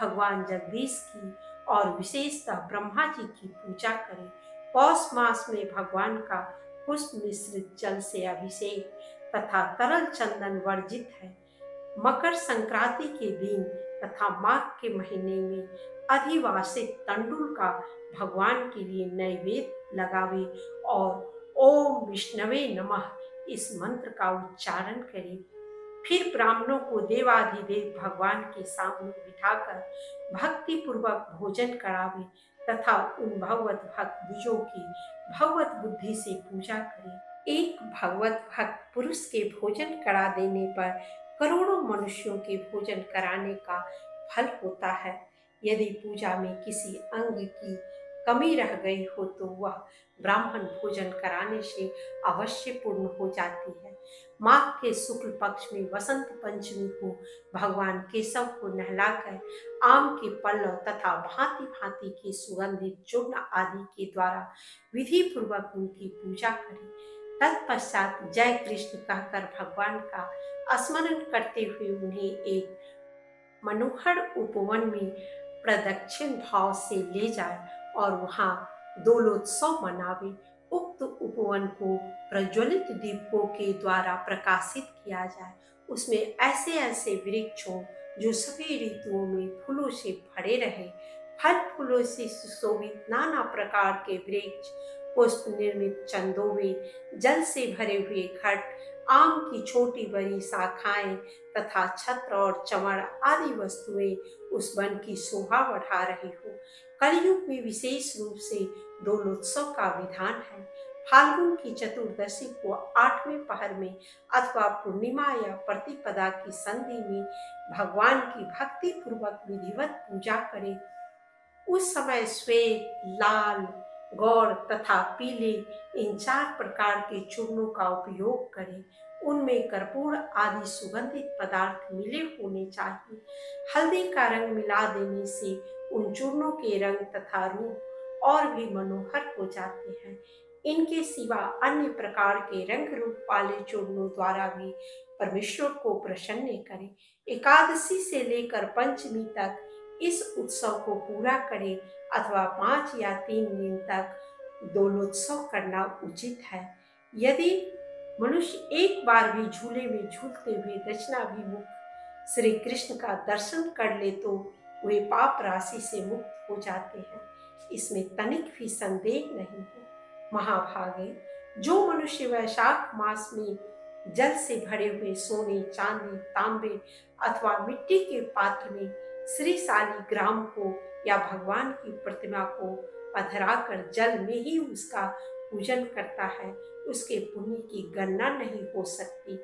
भगवान जगदीश की और विशेषतः ब्रह्मा जी की पूजा करें। पौष मास में भगवान का पुष्प मिश्रित जल से अभिषेक तथा तरल चंदन वर्जित है। मकर संक्रांति के दिन तथा माघ के महीने में अधिवासित तंडुल का भगवान के लिए नैवेद्य लगावे और ओम विष्णवे नमः इस मंत्र का उच्चारण करें। फिर ब्राह्मणों को देवाधिदेव भगवान के सामने बिठाकर भक्ति पूर्वक भोजन करावे तथा उन भगवत भक्त द्विजों की भगवत बुद्धि से पूजा करें। एक भगवत भक्त पुरुष के भोजन करा देने पर करोड़ों मनुष्यों के भोजन कराने का फल होता है। यदि पूजा में किसी अंग की कमी रह गई हो तो वह ब्राह्मण भोजन कराने से अवश्य पूर्ण हो जाती है। माघ के शुक्ल पक्ष में वसंत पंचमी को भगवान केशव को नहलाकर आम के पल्लव तथा भांति भांति के सुगंधित चूर्ण आदि के द्वारा विधि पूर्वक उनकी पूजा करें। तत्पश्चात जय कृष्ण कहकर भगवान का स्मरण करते हुए उन्हें एक मनोहर उपवन में प्रदक्षिण भाव से ले जाए और वहां दोलोत्सव मनावे। उक्त उपवन को प्रज्वलित दीपकों के द्वारा प्रकाशित किया जाए। उसमें ऐसे ऐसे वृक्ष हों जो सभी ऋतुओं में फूलों से भरे रहे। फल फूलों से सुशोभित नाना प्रकार के वृक्ष, पुष्प निर्मित चंदोवे, जल से भरे हुए घट, आम की छोटी बड़ी शाखाएं तथा छत्र और चमड़ आदि वस्तुएं उस वन की शोभा बढ़ा रही हो। कलयुग में विशेष रूप से दोलोत्सव का विधान है। फाल्गुन की चतुर्दशी को 8वें पहर में अथवा पूर्णिमा या प्रतिपदा की संधि में भगवान की भक्ति पूर्वक विधिवत पूजा करें। उस समय श्वेत, लाल, गौर तथा पीले इन 4 प्रकार के चूर्णों का उपयोग करें। उनमें कर्पूर आदि सुगंधित पदार्थ मिले होने चाहिए। हल्दी का रंग मिला देने से उन चूर्णों के रंग तथा रूप और भी मनोहर हो जाते हैं। इनके सिवा अन्य प्रकार के रंग रूप वाले चूर्णों द्वारा भी परमेश्वर को प्रसन्न करें। एकादशी से लेकर पंचमी तक इस उत्सव को पूरा करें अथवा 5 या 3 दिन तक दोलोत्सव करना उचित है। यदि मनुष्य एक बार भी झूले में झूलते हुए दक्षिणाभिमुख श्री कृष्ण का दर्शन कर ले तो वे पाप राशि से मुक्त हो जाते हैं। इसमें तनिक भी संदेह नहीं है। महाभागे, जो मनुष्य वैशाख मास में जल से भरे हुए सोने, चांदी, तांबे अथवा मिट्टी के पात्र में श्री शालिग्राम को या भगवान की प्रतिमा को पधराकर जल में ही उसका पूजन करता है, उसके पुण्य की गणना नहीं हो सकती।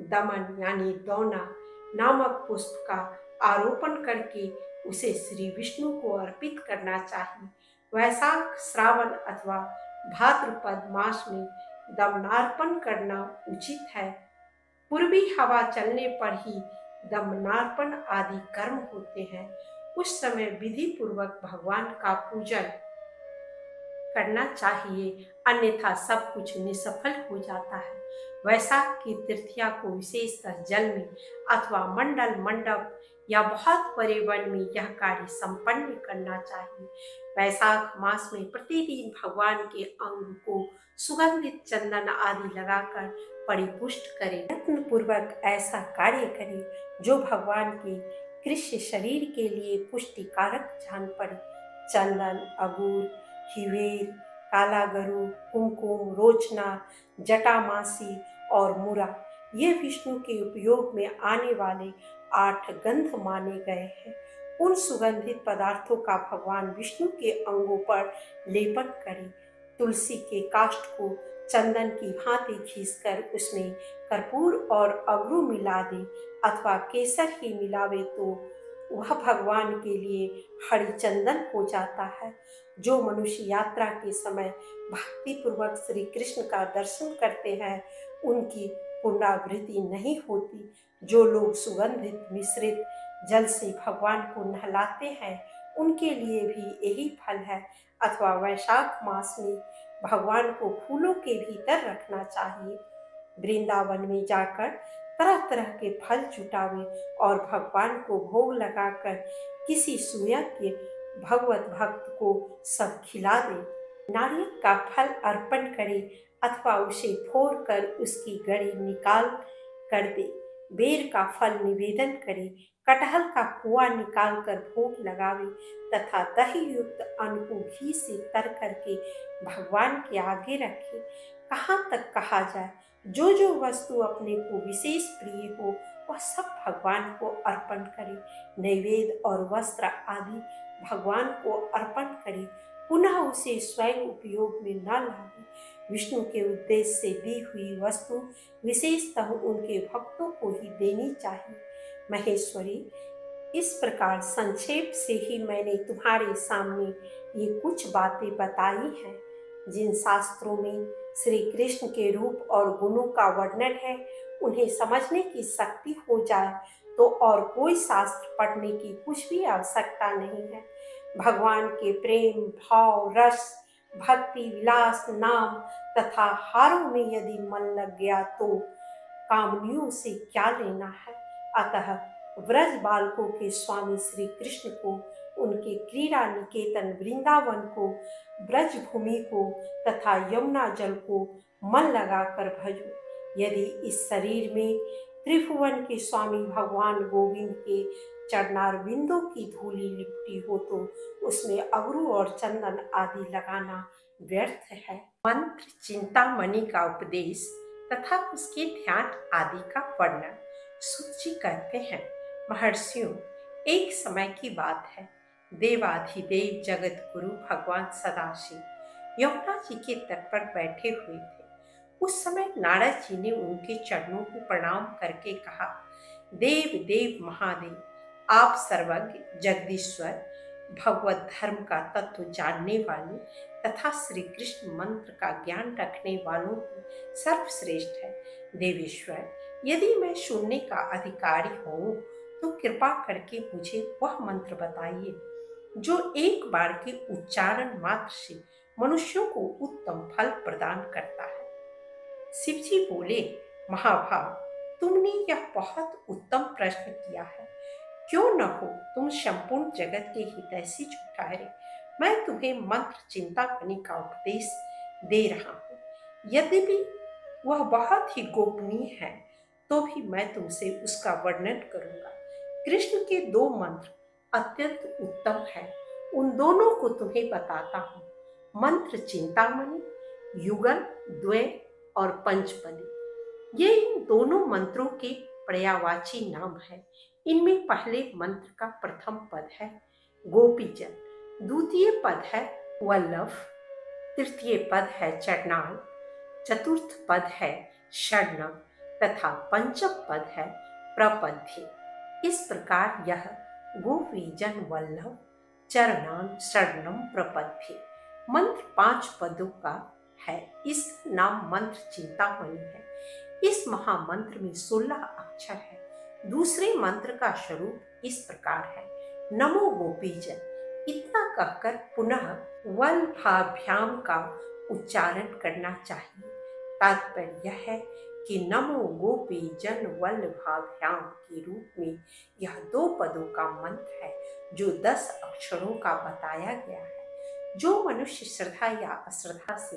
दमन यानी दौना नामक पुष्प का आरोपण करके उसे श्री विष्णु को अर्पित करना चाहिए। वैशाख, श्रावण अथवा भाद्रपद मास में दमनार्पण करना उचित है। पूर्वी हवा चलने पर ही दमनार्पण आदि कर्म होते हैं। उस समय विधि पूर्वक भगवान का पूजन करना चाहिए, अन्यथा सब कुछ निष्फल हो जाता है। वैशाख की तृतीया को विशेषतः जल में अथवा मंडल मंडप या बहुत बड़े वन में यह कार्य संपन्न करना चाहिए। वैशाख मास में प्रतिदिन भगवान के अंग को सुगंधित चंदन आदि लगाकर परिपुष्ट करें। यत्न पूर्वक ऐसा कार्य करें जो भगवान के कृष्ण शरीर के लिए पुष्टिकारक जान पड़े। चंदन, अगूर, हिवेर, काला गरु, कुमकुम, रोचना, जटामासी और मुरा ये विष्णु के उपयोग में आने वाले 8 गंध माने गए हैं। उन सुगंधित पदार्थों का भगवान विष्णु के अंगों पर लेपन करें। तुलसी के काष्ठ को चंदन की भांति घिसकर उसमें कर्पूर और अगरू मिला दे अथवा केसर ही मिलावे तो वह भगवान के लिए हरिचंदन हो जाता है। जो मनुष्य यात्रा के समय भक्ति पूर्वक श्री कृष्ण का दर्शन करते हैं उनकी पुनरावृत्ति नहीं होती। जो लोग सुगंधित मिश्रित जल से भगवान को नहलाते हैं उनके लिए भी यही फल है। अथवा वैशाख मास में भगवान को फूलों के भीतर रखना चाहिए। वृंदावन में जाकर तरह तरह के फल जुटावे और भगवान को भोग लगाकर किसी सुयोग्य भगवत भक्त को सब खिला दे। नारियल का फल अर्पण करे अथवा उसे फोड़ कर उसकी गड़ी निकाल कर दे। बेर का फल निवेदन करे, कटहल का कुआ निकाल कर भोग लगावे तथा दही युक्त अन्न को घी से तर करके भगवान के आगे रखे। कहाँ तक कहा जाए, जो जो वस्तु अपने को विशेष प्रिय हो वह सब भगवान को अर्पण करे। नैवेद्य और वस्त्र आदि भगवान को अर्पण करे, पुनः उसे स्वयं उपयोग में न लावे। विष्णु के उद्देश्य से दी हुई वस्तु विशेषतः उनके भक्तों को ही देनी चाहिए। महेश्वरी, इस प्रकार संक्षेप से ही मैंने तुम्हारे सामने ये कुछ बातें बताई हैं। जिन शास्त्रों में श्री कृष्ण के रूप और गुणों का वर्णन है उन्हें समझने की शक्ति हो जाए तो और कोई शास्त्र पढ़ने की कुछ भी आवश्यकता नहीं है। भगवान के प्रेम, भाव, रस, भक्ति, विलास, नाम तथा हारों में यदि मन लग गया तो कामनियों से क्या लेना है। अतः व्रज बालकों के स्वामी श्री कृष्ण को, उनके क्रीड़ा निकेतन वृंदावन को, ब्रज भूमि को तथा यमुना जल को मन लगाकर भजो। यदि इस शरीर में त्रिभुवन के स्वामी भगवान गोविंद के चरणारविंदों की धूली लिपटी हो तो उसमें अगरू और चंदन आदि लगाना व्यर्थ है। मंत्र चिंतामणि का उपदेश तथा उसके ध्यान आदि का वर्णन सूत जी कहते हैं। महर्षियों, एक समय की बात है, देवाधिदेव जगत गुरु भगवान सदाशिव यमुना जी के तट पर बैठे हुए थे। उस समय नारद जी ने उनके चरणों को प्रणाम करके कहा, देव देव महादेव, आप सर्वज्ञ, जगदीश्वर, भगवत धर्म का तत्व जानने वाले तथा श्री कृष्ण मंत्र का ज्ञान रखने वालों की सर्वश्रेष्ठ है। देवेश्वर, यदि मैं सुनने का अधिकारी हूँ तो कृपा करके मुझे वह मंत्र बताइए जो एक बार के उच्चारण मात्र से मनुष्यों को उत्तम फल प्रदान करता है। शिव जी बोले, महाभाग, तुमने यह बहुत उत्तम प्रश्न किया है। क्यों न हो तुम संपूर्ण जगत के हितैषी जो ठहरे, मैं तुम्हें मंत्र चिंतामणि का उपदेश दे रहा हूँ। यद्यपि वह बहुत ही गोपनीय है तो भी मैं तुमसे उसका वर्णन करूंगा। कृष्ण के 2 मंत्र अत्यंत उत्तम हैं, उन दोनों को तुम्हें बताता हूँ। मंत्र चिंतामणि, युगल, द्वय और पंचपदी, ये इन दोनों मंत्रों के पर्यायवाची नाम है। इनमें पहले मंत्र का प्रथम पद है गोपीजन, द्वितीय पद है वल्लभ, तृतीय पद है चरणाल, चतुर्थ पद है शरणम तथा पंचम पद है प्रपद्ये। इस प्रकार यह गोपीजन वल्लभ चरणाम शरणम प्रपद्ये मंत्र 5 पदों का है। इस नाम मंत्र चिंतामणि है। इस महामंत्र में 16 अक्षर है। दूसरे मंत्र का स्वरूप इस प्रकार है नमो गोपीजन। इतना कहकर पुनः वल्लभाभ्याम का उच्चारण करना चाहिए। तात्पर्य यह है कि नमो गोपीजन वल्लभाभ्याम के रूप में यह 2 पदों का मंत्र है जो 10 अक्षरों का बताया गया है। जो मनुष्य श्रद्धा या अश्रद्धा से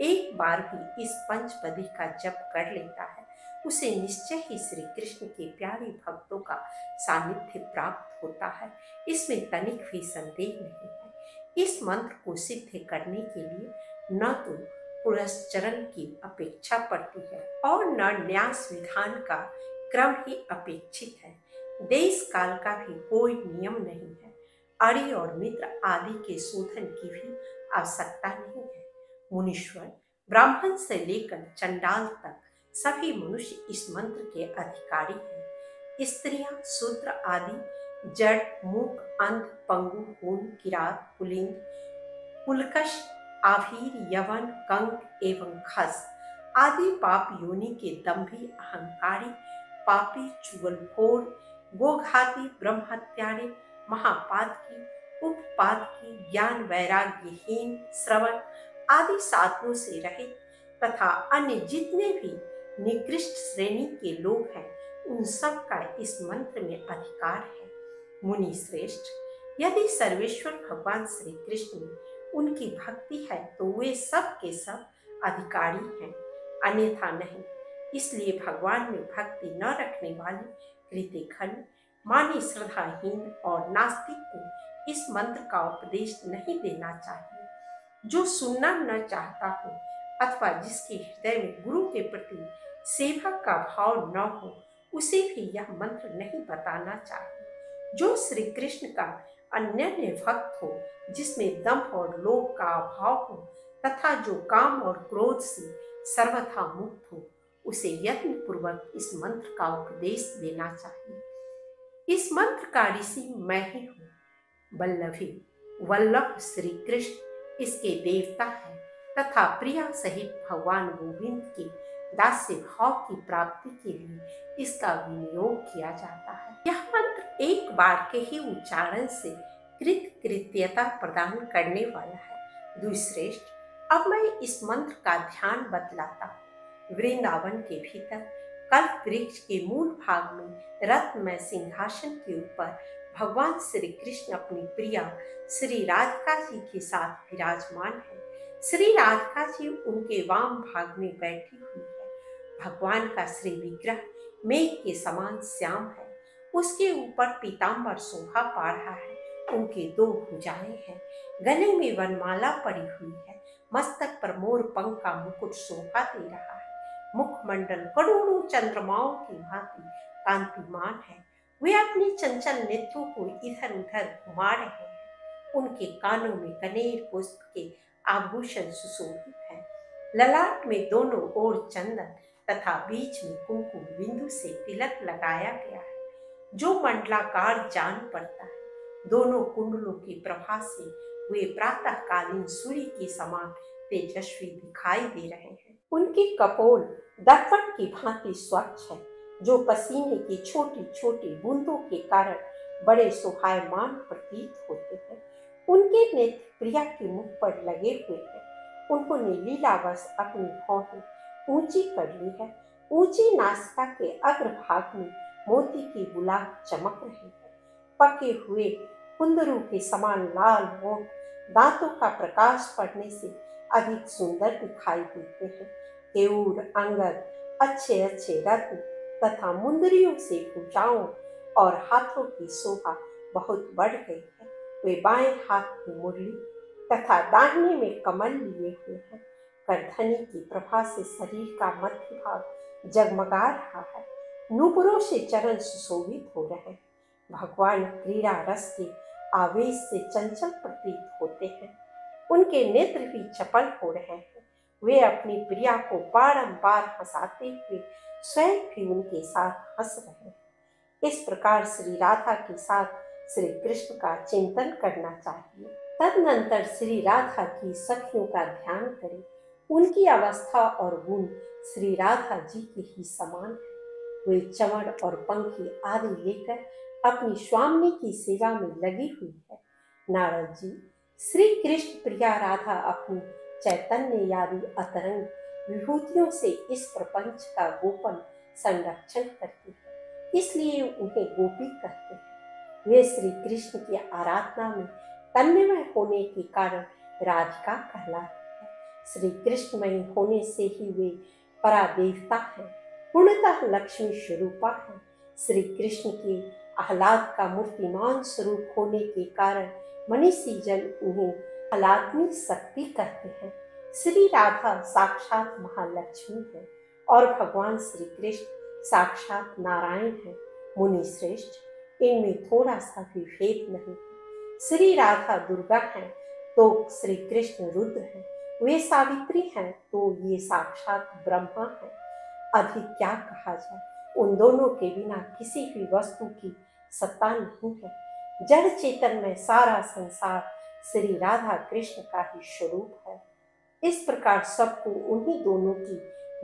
एक बार भी इस पंचपदी का जप कर लेता है उसे निश्चय ही श्री कृष्ण के प्यारे भक्तों का सानिध्य प्राप्त होता है। इसमें तनिक भी संदेह नहीं है। इस मंत्र को सिद्ध करने के लिए न तो पुरस्चरण की अपेक्षा पड़ती है और न न्यास विधान का क्रम ही अपेक्षित है। देश काल का भी कोई नियम नहीं है। अरि और मित्र आदि के शोधन की भी आवश्यकता नहीं है। मुनीश्वर ब्राह्मण से लेकर चंडाल तक सभी मनुष्य इस मंत्र के अधिकारी हैं। स्त्रियां शूद्र आदि जड़ मूक अंध पंगु हून किरात पुलिंग पुलकश आभीर यवन कंक एवं खस आदि पाप योनि के दंभी अहंकारी पापी चुगलखोर गोघाती ब्रह्मत्यारे महापातकी उपपातकी ज्ञान वैराग्यहीन श्रवण आदि साधनों से रहित तथा अन्य जितने भी निकृष्ट श्रेणी के लोग हैं उन सब का इस मंत्र में अधिकार है। मुनि श्रेष्ठ, यदि सर्वेश्वर भगवान श्री कृष्ण में उनकी भक्ति है तो वे सब के सब अधिकारी हैं, अन्यथा नहीं। इसलिए भगवान में भक्ति न रखने वाले कृतिखल मानी श्रद्धाहीन और नास्तिक को इस मंत्र का उपदेश नहीं देना चाहिए। जो सुनना न चाहता हो अथवा जिसके हृदय में गुरु के प्रति सेवा का भाव न हो उसे भी यह मंत्र नहीं बताना चाहिए। जो श्री कृष्ण का अनन्य भक्त हो, जिसमें दंभ और लोभ का अभाव हो तथा जो काम और क्रोध से सर्वथा मुक्त हो, उसे यत्न पूर्वक इस मंत्र का उपदेश देना चाहिए। इस मंत्र का ऋषि मैं ही हूँ। वल्लभी वल्लभ श्री कृष्ण इसके देवता है तथा प्रिया सहित भगवान गोविंद के दास्य भाव की प्राप्ति के लिए इसका विनियोग किया जाता है। यह मंत्र एक बार के ही उच्चारण से कृतकृत्यता प्रदान करने वाला है। द्विश्रेष्ठ, अब मैं इस मंत्र का ध्यान बतलाता हूँ। वृंदावन के भीतर कल्प वृक्ष के मूल भाग में रत्नमय सिंहासन के ऊपर भगवान श्री कृष्ण अपनी प्रिया श्री राधिका जी के साथ विराजमान है। श्री राधिका जी उनके वाम भाग में बैठी हुई है। भगवान का श्री विग्रह मेघ के समान श्याम है। उसके ऊपर पीताम्बर शोभा पा रहा है। उनके 2 भुजाएं हैं। गले में वनमाला पड़ी हुई है। मस्तक पर मोर पंख का मुकुट शोभा दे रहा है। मुखमंडल करोड़ों चंद्रमाओं की भांति कांतिमान है। वे अपनी चंचल नेत्रों को इधर उधर घुमा रहे हैं। उनके कानों में कनेर पुष्प के आभूषण सुशोभित हैं। ललाट में दोनों ओर चंदन तथा बीच में कुमकुम बिंदु से तिलक लगाया गया है जो मंडलाकार जान पड़ता है। दोनों कुंडलों की प्रभा से वे प्रातःकालीन सूर्य के समान तेजस्वी दिखाई दे रहे हैं। उनकी कपोल दर्पण की भांति स्वच्छ है जो पसीने की छोटी छोटी बूंदों के कारण बड़े शोभायमान प्रतीत होते हैं। उनके नेत्र प्रिया के मुख पर लगे हुए हैं। उन्होंने लीलावश अपनी भौहें ऊंची कर ली है। ऊंची नासिका के अग्रभाग में मोती की गुलाब चमक रही है। पके हुए कुंदरू के समान लाल होंठ दांतों का प्रकाश पड़ने से अधिक सुंदर दिखाई देते हैं। केयूर अंगद अच्छे अच्छे रत्न तथा मुंदरियों से भुजाओं और हाथों की शोभा बहुत बढ़ गई है। वे बाएं हाथ में मुरली तथा दाहिने में कमल लिए हुए हैं। करधनी की प्रभा से शरीर का मध्य भाग जगमगा रहा है। नूपुरों से चरण सुशोभित हो रहे हैं। भगवान क्रीड़ा रस के आवेश से चंचल प्रतीत होते हैं। उनके नेत्र भी चपल हो रहे हैं। वे अपनी प्रिया को बारंबार हंसाते हुए स्वयं भी उनके साथ हंस रहे हैं। इस प्रकार श्री राधा के साथ श्री कृष्ण का चिंतन करना चाहिए। तदनंतर श्री राधा की सखियों का ध्यान करें। उनकी अवस्था और गुण श्री राधा जी के ही समान है। वे चमड़ और पंखी आदि लेकर अपनी स्वामी की सेवा में लगी हुई है। नारद जी, श्री कृष्ण प्रिया राधा अपनी चैतन्य आदि अतरंग विभूतियों से इस प्रपंच का गोपन संरक्षण करती है, इसलिए उन्हें गोपी कहते हैं। वे श्री कृष्ण की आराधना में तन्मय होने के कारण राधिका कहलाती है। श्री कृष्णमयी होने से ही वे परादेवता हैं, पूर्णतः लक्ष्मी स्वरूपा है। श्री कृष्ण के आह्लाद का मूर्तिमान स्वरूप होने के कारण मनीषी जन उन्हें आह्लादनी शक्ति कहते हैं। श्री राधा साक्षात महालक्ष्मी है और भगवान श्री कृष्ण साक्षात नारायण है। मुनि श्रेष्ठ, इनमें थोड़ा सा भी भेद नहीं है। श्री राधा दुर्गा है तो श्री कृष्ण रुद्र है। वे सावित्री हैं तो ये साक्षात ब्रह्मा है। अधिक क्या कहा जाए, उन दोनों के बिना किसी भी वस्तु की सत्ता नहीं है। जड़ चेतन में सारा संसार श्री राधा कृष्ण का ही स्वरूप है। इस प्रकार सबको उन्हीं दोनों की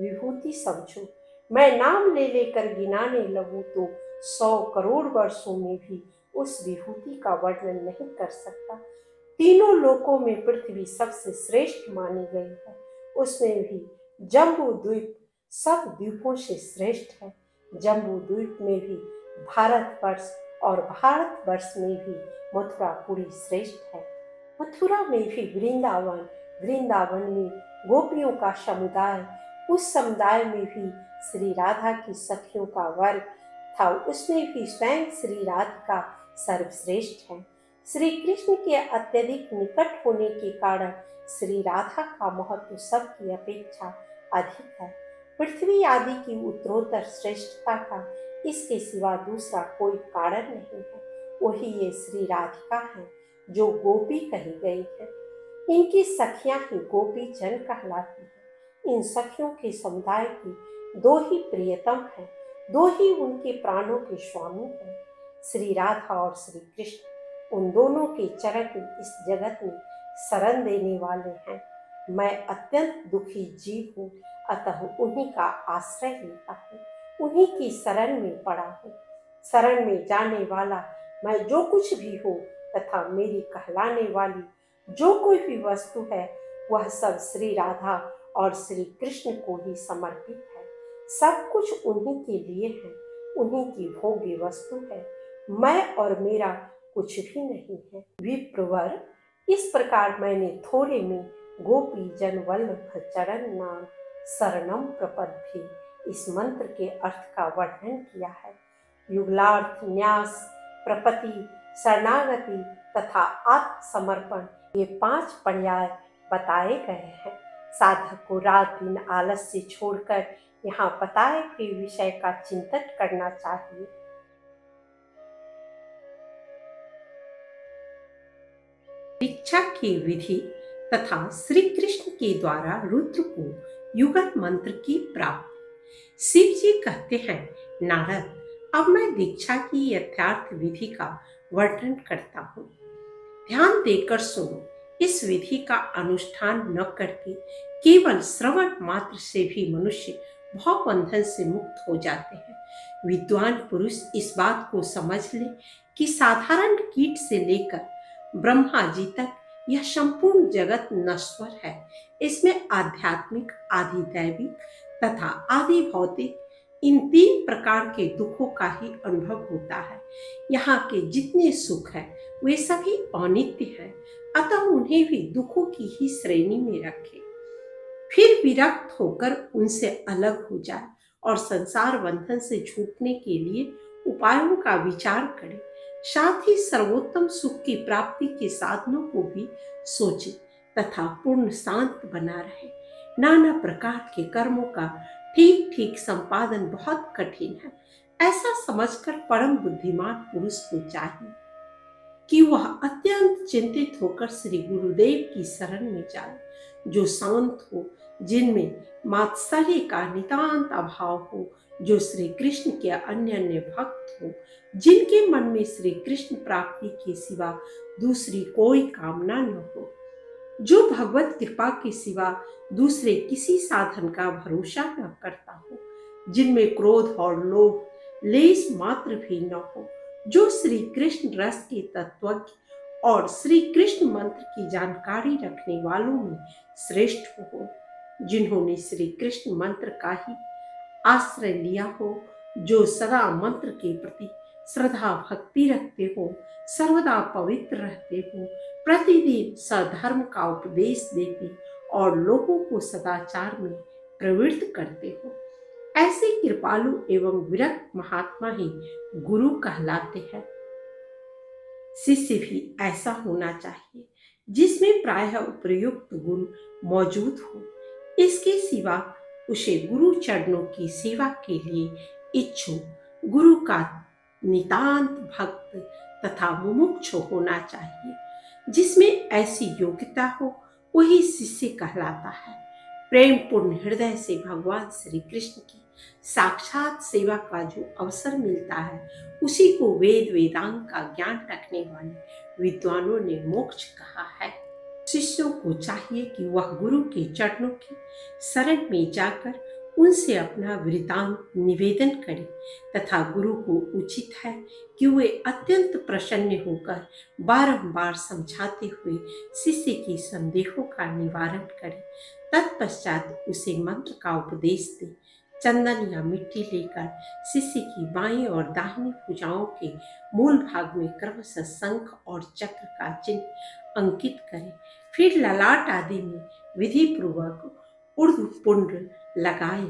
विभूति समझो। मैं नाम ले लेकर गिनाने लगूं तो 100 करोड़ वर्षों में भी उस विभूति का वर्णन नहीं कर सकता। तीनों लोकों में पृथ्वी सबसे श्रेष्ठ मानी गई है। उसमें भी जम्बू द्वीप सब द्वीपों से श्रेष्ठ है। जम्बू द्वीप में भी भारतवर्ष और भारतवर्ष में भी मथुरापुरी श्रेष्ठ है। मथुरा में भी वृंदावन, वृंदावन में गोपियों का समुदाय, उस समुदाय में भी श्री राधा की सखियों का वर्ग था, उसमें भी स्वयं श्री राधिका सर्वश्रेष्ठ है। श्री कृष्ण के अत्यधिक निकट होने के कारण श्री राधा का महत्व सबकी अपेक्षा अधिक है। पृथ्वी आदि की उत्तरोत्तर श्रेष्ठता का इसके सिवा दूसरा कोई कारण नहीं है। वही ये श्री राधिका है जो गोपी कही गई है। इनकी सखियां ही गोपी जन कहलाती हैं। इन सखियों के समुदाय की दो ही प्रियतम हैं, दो ही उनके प्राणों के स्वामी हैं, श्री राधा और श्री कृष्ण। उन दोनों के चरण इस जगत में शरण देने वाले हैं। मैं अत्यंत दुखी जीव हूँ, अतः उन्हीं का आश्रय लेता हूँ, उन्हीं की शरण में पड़ा हूँ। शरण में जाने वाला मैं जो कुछ भी हो तथा मेरी कहलाने वाली जो कोई भी वस्तु है वह सब श्री राधा और श्री कृष्ण को ही समर्पित है। सब कुछ उन्हीं के लिए है, उन्हीं की भोग्य वस्तु है। मैं और मेरा कुछ भी नहीं है। विप्रवर, इस प्रकार मैंने थोड़े में गोपी जन वल्लभ चरण नाम शरणम प्रपद्ये इस मंत्र के अर्थ का वर्णन किया है। युगलार्थ, न्यास, प्रपत्ति, शरणागति तथा आत्मसमर्पण ये 5 पर्याय बताए गए हैं। साधक को रात दिन आलस्य छोड़कर यहाँ बताए हुए विषय का चिंतन करना चाहिए। दीक्षा की विधि तथा श्री कृष्ण के द्वारा रुद्र को युगल मंत्र की प्राप्ति। शिव जी कहते हैं, नारद, अब मैं दीक्षा की यथार्थ विधि का वर्णन करता हूँ। ध्यान देकर सुनो। इस विधि का अनुष्ठान न करके केवल श्रवण मात्र से भी मनुष्य भवबंधन से मुक्त हो जाते हैं। विद्वान पुरुष इस बात को समझ ले कि साधारण कीट से लेकर ब्रह्मा जी तक यह संपूर्ण जगत नश्वर है। इसमें आध्यात्मिक, आदि दैविक तथा आदि भौतिक इन 3 प्रकार के दुखों का ही अनुभव होता है। यहाँ के जितने सुख है वे सभी अनित्य हैं, अतः उन्हें भी दुखों की ही श्रेणी में रखें। फिर विरक्त होकर उनसे अलग हो जाए और संसार बंधन से छूटने के लिए उपायों का विचार करें। साथ ही सर्वोत्तम सुख की प्राप्ति के साधनों को भी सोचे तथा पूर्ण शांत बना रहे। नाना प्रकार के कर्मों का ठीक ठीक संपादन बहुत कठिन है। ऐसा समझकर परम बुद्धिमान पुरुष को चाहिए कि वह अत्यंत चिंतित होकर श्री गुरुदेव की शरण में जाए, जो शांत हो, जिनमें मात्सर्य का नितांत अभाव हो, जो श्री कृष्ण के अन्य भक्त हो, जिनके मन में श्री कृष्ण प्राप्ति के सिवा दूसरी कोई कामना न हो, जो भगवत कृपा के सिवा दूसरे किसी साधन का भरोसा न करता हो, जिनमें क्रोध और लोभ लेस मात्र भी न हो, जो श्री कृष्ण रस के तत्वज्ञ और श्री कृष्ण मंत्र की जानकारी रखने वालों में श्रेष्ठ हो, जिन्होंने श्री कृष्ण मंत्र का ही आश्रय लिया हो, जो सदा मंत्र के प्रति श्रद्धा भक्ति रखते हो, सर्वदा पवित्र रहते हो, प्रतिदिन सधर्म का उपदेश देते और लोगों को सदाचार में प्रवृत्त करते हो। ऐसे कृपालु एवं विरक्त महात्मा ही गुरु कहलाते हैं। शिष्य भी ऐसा होना चाहिए जिसमें प्रायः उपयुक्त गुण मौजूद हो। इसके सिवा उसे गुरु चरणों की सेवा के लिए इच्छुक, गुरु का नितांत भक्त तथा मुमुक्षु होना चाहिए। जिसमें ऐसी योग्यता हो वही शिष्य कहलाता है। प्रेम पूर्ण हृदय से भगवान श्री कृष्ण की साक्षात सेवा का जो अवसर मिलता है, उसी को वेद वेदांग का ज्ञान रखने वाले विद्वानों ने मोक्ष कहा है। शिष्यों को चाहिए कि वह गुरु के चरणों की शरण में जाकर उनसे अपना वृतांत निवेदन करे तथा गुरु को उचित है कि वे अत्यंत प्रसन्न होकर बारंबार समझाते हुए शिष्य के संदेहों का निवारण करें। तत्पश्चात उसे मंत्र का उपदेश दे। चंदन या मिट्टी लेकर शिष्य की बाईं और दाहिनी भुजाओं के मूल भाग में क्रमशः शंख और चक्र का चिन्ह अंकित करें। फिर ललाट आदि में विधि पूर्वक ऊर्ध्व पुंड्र लगाए।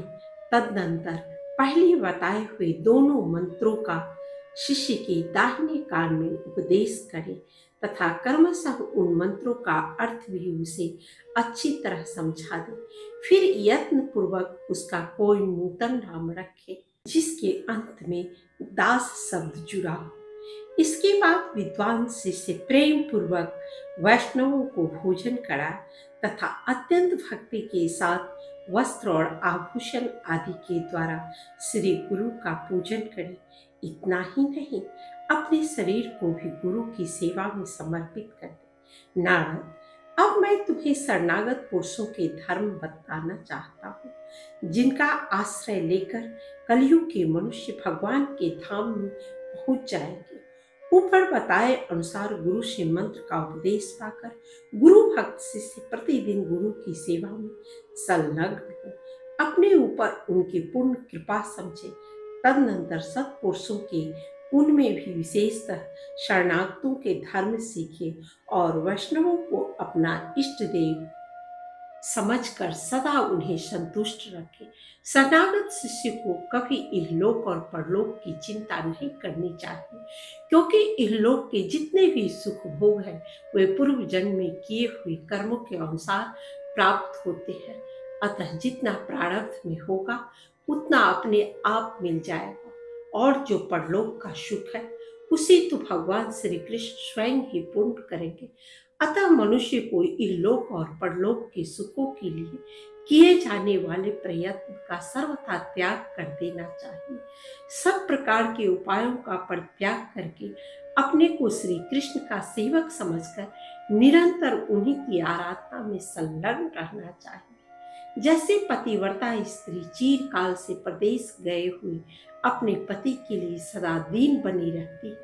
तदनंतर पहले बताए हुए दोनों मंत्रों का शिष्य के दाहिने कान में उपदेश करें तथा क्रमशः उन मंत्रों का अर्थ भी उसे अच्छी तरह समझा दे। फिर यत्न पूर्वक उसका कोई नूतन नाम रखे जिसके अंत में दास शब्द जुड़ा हो। इसके बाद विद्वान शिष्य प्रेम पूर्वक वैष्णवों को भोजन कराए तथा अत्यंत भक्ति के साथ वस्त्र और आभूषण आदि के द्वारा श्री गुरु का पूजन करे। इतना ही नहीं, अपने शरीर को भी गुरु की सेवा में समर्पित कर दे। नारद, अब मैं तुम्हें शरणागत पुरुषों के धर्म बताना चाहता हूँ, जिनका आश्रय लेकर कलयुग के मनुष्य भगवान के धाम में पहुंच जाएंगे। ऊपर बताए अनुसार गुरु से मंत्र का उपदेश पाकर गुरु भक्त शिष्य प्रतिदिन गुरु की सेवा में संलग्न हो, अपने ऊपर उनकी पूर्ण कृपा समझे। तदनंतर सत्पुरुषों के उनमें भी विशेषतः शरणागतों के धर्म सीखे और वैष्णवों को अपना इष्ट देव समझकर सदा उन्हें संतुष्ट रखे। शरणागत शिष्य को कभी इहलोक और परलोक की चिंता नहीं करनी चाहिए, क्योंकि इहलोक के जितने भी सुख भोग हैं वे पूर्व जन्म में किए हुए कर्मों के अनुसार प्राप्त होते हैं। अतः जितना प्रारब्ध में होगा उतना अपने आप मिल जाएगा, और जो परलोक का सुख है उसे तो भगवान श्री कृष्ण स्वयं ही पूर्ण करेंगे। अतः मनुष्य को इहलोक और परलोक के सुखों के लिए किए जाने वाले प्रयत्न का सर्वथा त्याग कर देना चाहिए। सब प्रकार के उपायों का परित्याग करके अपने को श्री कृष्ण का सेवक समझकर निरंतर उन्हीं की आराधना में संलग्न रहना चाहिए। जैसे पतिव्रता स्त्री चिरकाल से प्रदेश गए हुए अपने पति के लिए सदा दीन बनी रहती है,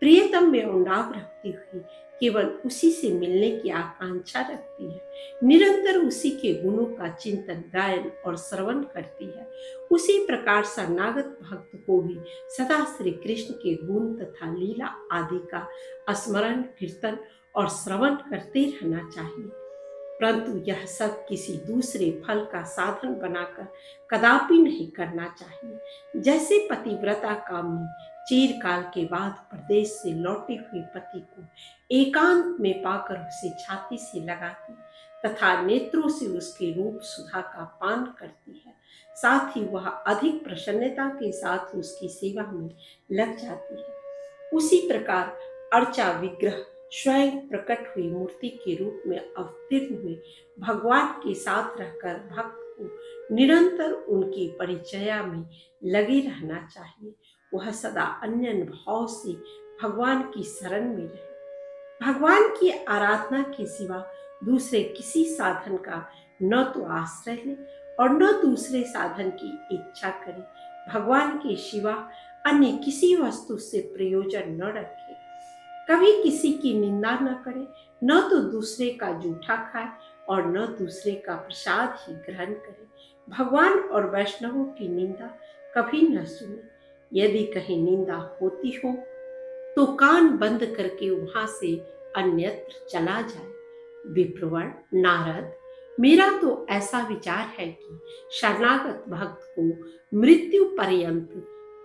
प्रियतम में अनुराग रखती हुई केवल उसी से मिलने की आकांक्षा रखती है, निरंतर उसी के गुणों का चिंतन, गायन और श्रवण करती है, उसी प्रकार शरणागत भक्त को भी सदा श्री कृष्ण के गुण तथा लीला आदि का स्मरण, कीर्तन और श्रवण करते रहना चाहिए। परंतु यह सब किसी दूसरे फल का साधन बनाकर कदापि नहीं करना चाहिए। जैसे पतिव्रता कामनी चिरकाल के बाद प्रदेश से लौटे हुए पति को एकांत में पाकर उसे छाती से लगाती तथा नेत्रों से उसके रूप सुधा का पान करती है, साथ ही वह अधिक प्रसन्नता के साथ उसकी सेवा में लग जाती है। उसी प्रकार अर्चा विग्रह स्वयं प्रकट हुई मूर्ति के रूप में अवतीर्ण हुए भगवान के साथ रहकर भक्त को निरंतर उनकी परिचर्या में लगे रहना चाहिए। वह सदा अन्य भाव से भगवान की शरण में रहे। भगवान की आराधना के सिवा दूसरे किसी साधन का न तो आश्रय ले और न दूसरे साधन की इच्छा करे। भगवान के सिवा अन्य किसी वस्तु से प्रयोजन न रखे। कभी किसी की निंदा न करे, न तो दूसरे का जूठा खाए और न दूसरे का प्रसाद ही ग्रहण करे। भगवान और वैष्णवों की निंदा कभी न सुने। यदि कहीं निंदा होती हो तो कान बंद करके वहां से अन्यत्र चला जाए। विप्रवर नारद, मेरा तो ऐसा विचार है कि शरणागत भक्त को मृत्यु पर्यंत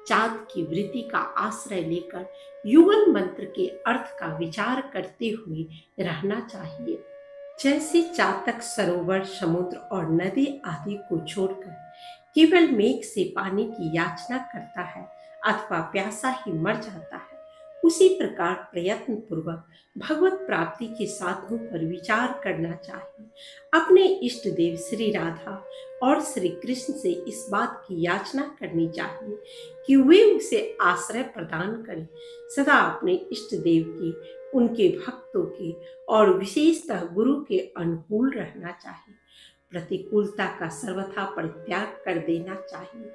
चाँद की वृत्ति का आश्रय लेकर युगल मंत्र के अर्थ का विचार करते हुए रहना चाहिए। जैसे चातक सरोवर, समुद्र और नदी आदि को छोड़कर केवल मेघ से पानी की याचना करता है अथवा प्यासा ही मर जाता है, उसी प्रकार प्रयत्न पूर्वक भगवत प्राप्ति के साधनों पर विचार करना चाहिए। अपने इष्ट देव श्री राधा और श्री कृष्ण से इस बात की याचना करनी चाहिए कि वे उसे आश्रय प्रदान करें। सदा अपने इष्ट देव के, उनके भक्तों के और विशेषतः गुरु के अनुकूल रहना चाहिए। प्रतिकूलता का सर्वथा परित्याग कर देना चाहिए।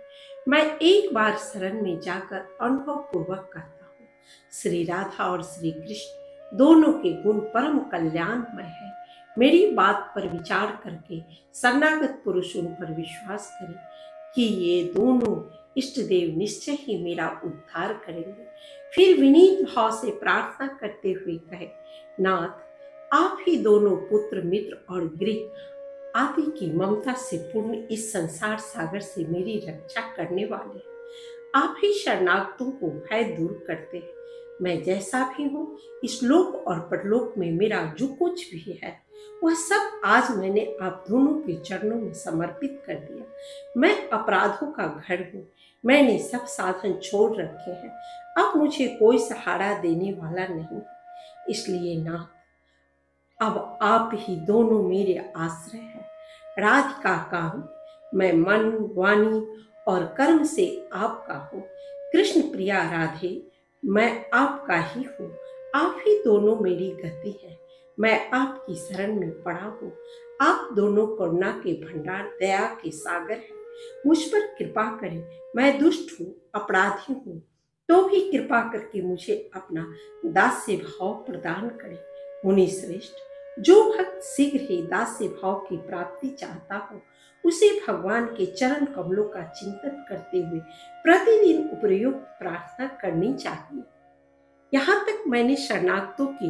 मैं एक बार शरण में जाकर अनुभव पूर्वक कहता हूँ, श्री राधा और श्री कृष्ण दोनों के गुण परम कल्याणमय है। मेरी बात पर विचार करके शरणागत पुरुष उन पर विश्वास करें कि ये दोनों इष्ट देव निश्चय ही मेरा उद्धार करेंगे। फिर विनीत भाव से प्रार्थना करते हुए कहे, नाथ, आप ही दोनों पुत्र, मित्र और गृह आदि की ममता से पूर्ण इस संसार सागर से मेरी रक्षा करने वाले हैं। आप ही शरणागतों को भय दूर करते हैं। मैं जैसा भी हूँ, इस लोक और परलोक में मेरा जो कुछ भी है वह सब आज मैंने आप दोनों के चरणों में समर्पित कर दिया। मैं अपराधों का घर हूँ। मैंने सब साधन छोड़ रखे हैं। अब मुझे कोई सहारा देने वाला नहीं है। इसलिए नाथ, अब आप ही दोनों मेरे आश्रय हैं। राधिका का हूँ मैं, मन, वाणी और कर्म से आपका हूँ। कृष्ण प्रिया राधे, मैं आपका ही हूँ। आप ही दोनों मेरी गति है। मैं आपकी शरण में पड़ा हूँ। आप दोनों करुणा के भंडार, दया के सागर हैं। मुझ पर कृपा करें। मैं दुष्ट हूँ, अपराधी हूँ, तो भी कृपा करके मुझे अपना दास्य भाव प्रदान करें। मुनि श्रेष्ठ, जो भक्त शीघ्र ही दास्य भाव की प्राप्ति चाहता हो, उसे भगवान के चरण कमलों का चिंतन करते हुए प्रतिदिन उपयुक्त प्रार्थना करनी चाहिए। यहाँ तक मैंने शरणागतों के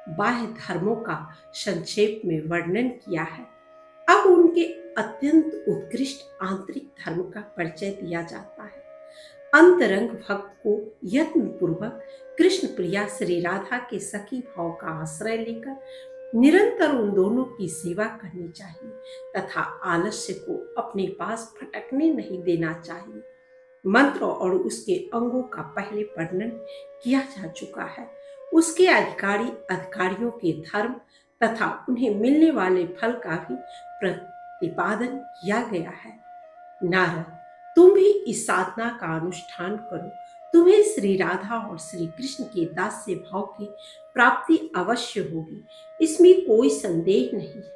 बाह्य धर्मों का संक्षेप में वर्णन किया है। अब उनके अत्यंत उत्कृष्ट आंतरिक धर्म का परिचय दिया जाता है। अंतरंग भक्त को यत्न पूर्वक कृष्ण प्रिया श्री राधा के सखी भाव का आश्रय लेकर निरंतर उन दोनों की सेवा करनी चाहिए तथा आलस्य को अपने पास फटकने नहीं देना चाहिए। मंत्र और उसके अंगों का पहले वर्णन किया जा चुका है। उसके अधिकारियों के धर्म तथा उन्हें मिलने वाले फल का भी प्रतिपादन किया गया है। नारद, तुम भी इस साधना का अनुष्ठान करो। तुम्हें श्री राधा और श्री कृष्ण के दास्य भाव की प्राप्ति अवश्य होगी, इसमें कोई संदेह नहीं है।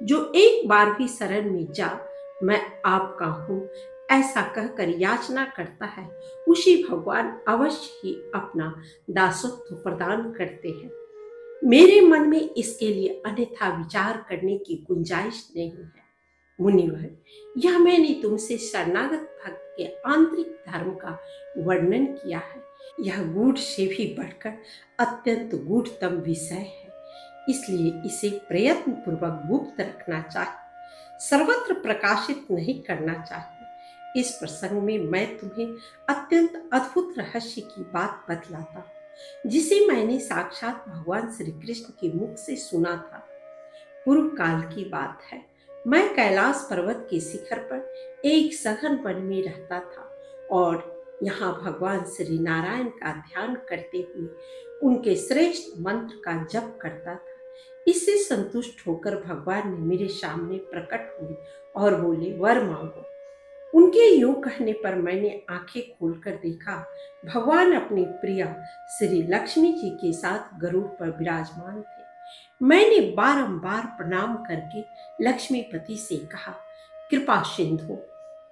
जो एक बार भी शरण में जा मैं आपका हूँ ऐसा कहकर याचना करता है, उसी भगवान अवश्य ही अपना दासत्व प्रदान करते हैं। मेरे मन में इसके लिए अन्यथा विचार करने की गुंजाइश नहीं है। मुनिवर, यह मैंने तुमसे शरणागत भक्त के आंतरिक धर्म का वर्णन किया है। यह गूढ़ से भी बढ़कर अत्यंत गूढ़तम विषय है, इसलिए इसे प्रयत्न पूर्वक गुप्त रखना चाहिए, सर्वत्र प्रकाशित नहीं करना चाहिए। इस प्रसंग में मैं तुम्हें अत्यंत अद्भुत रहस्य की बात बतलाता हूँ, जिसे मैंने साक्षात भगवान श्री कृष्ण के मुख से सुना था। पूर्व काल की बात है। मैं कैलाश पर्वत के शिखर पर एक सघन वन में रहता था और यहाँ भगवान श्री नारायण का ध्यान करते हुए उनके श्रेष्ठ मंत्र का जप करता था। इससे संतुष्ट होकर भगवान ने मेरे सामने प्रकट हुए और बोले, वर मांगो। उनके यूं कहने पर मैंने आंखें खोलकर देखा, भगवान अपनी प्रिया श्री लक्ष्मी जी के साथ गरुड़ पर विराजमान थे। मैंने बारंबार प्रणाम करके लक्ष्मीपति से कहा, कृपा सिंधु,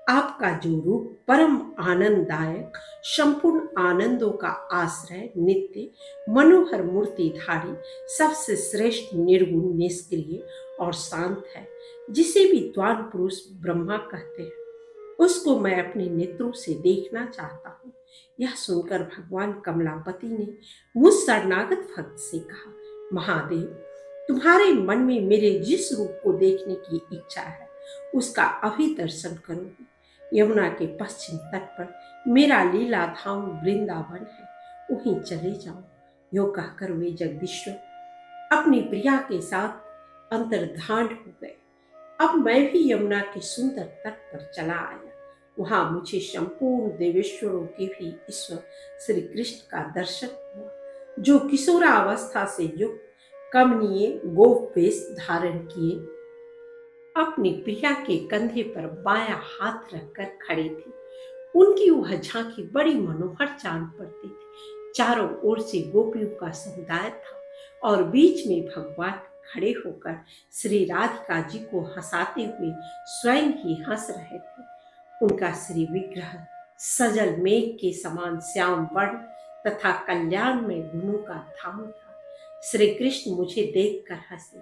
आपका जो रूप परम आनंददायक, संपूर्ण आनंदों का आश्रय, नित्य मनोहर मूर्तिधारी, सबसे श्रेष्ठ, निर्गुण, निष्क्रिय और शांत है, जिसे विद्वान पुरुष ब्रह्मा कहते हैं, उसको मैं अपने नेत्रों से देखना चाहता हूँ। यह सुनकर भगवान कमलापति ने मुझ शरणागत भक्त से कहा, महादेव, तुम्हारे मन में मेरे जिस रूप को देखने की इच्छा है उसका अभी दर्शन करोगे। यमुना के पश्चिम तट पर मेरा लीला धाम वृंदावन है, वहीं चले जाओ। यो कहकर वे जगदीश्वर अपनी प्रिया के साथ अंतर्धान हो गए। अब मैं भी यमुना के सुंदर तट पर चला आया। वहां मुझे संपूर्ण देवेश्वरों के भी ईश्वर श्री कृष्ण का दर्शन हुआ, जो किशोरावस्था से युक्त कमनीय गोप वेश धारण किए अपनी प्रिया के कंधे पर बायां हाथ रखकर खड़े थे। उनकी वह झांकी बड़ी मनोहर जान पड़ती थी। चारों ओर से गोपियों का समुदाय था और बीच में भगवान खड़े होकर श्री राधिका जी को हंसाते हुए स्वयं ही हंस रहे थे। उनका श्री विग्रह सजल मेघ के समान श्याम वर्ण तथा कल्याण में गुणों का धाम था। श्री कृष्ण मुझे देखकर हंसे।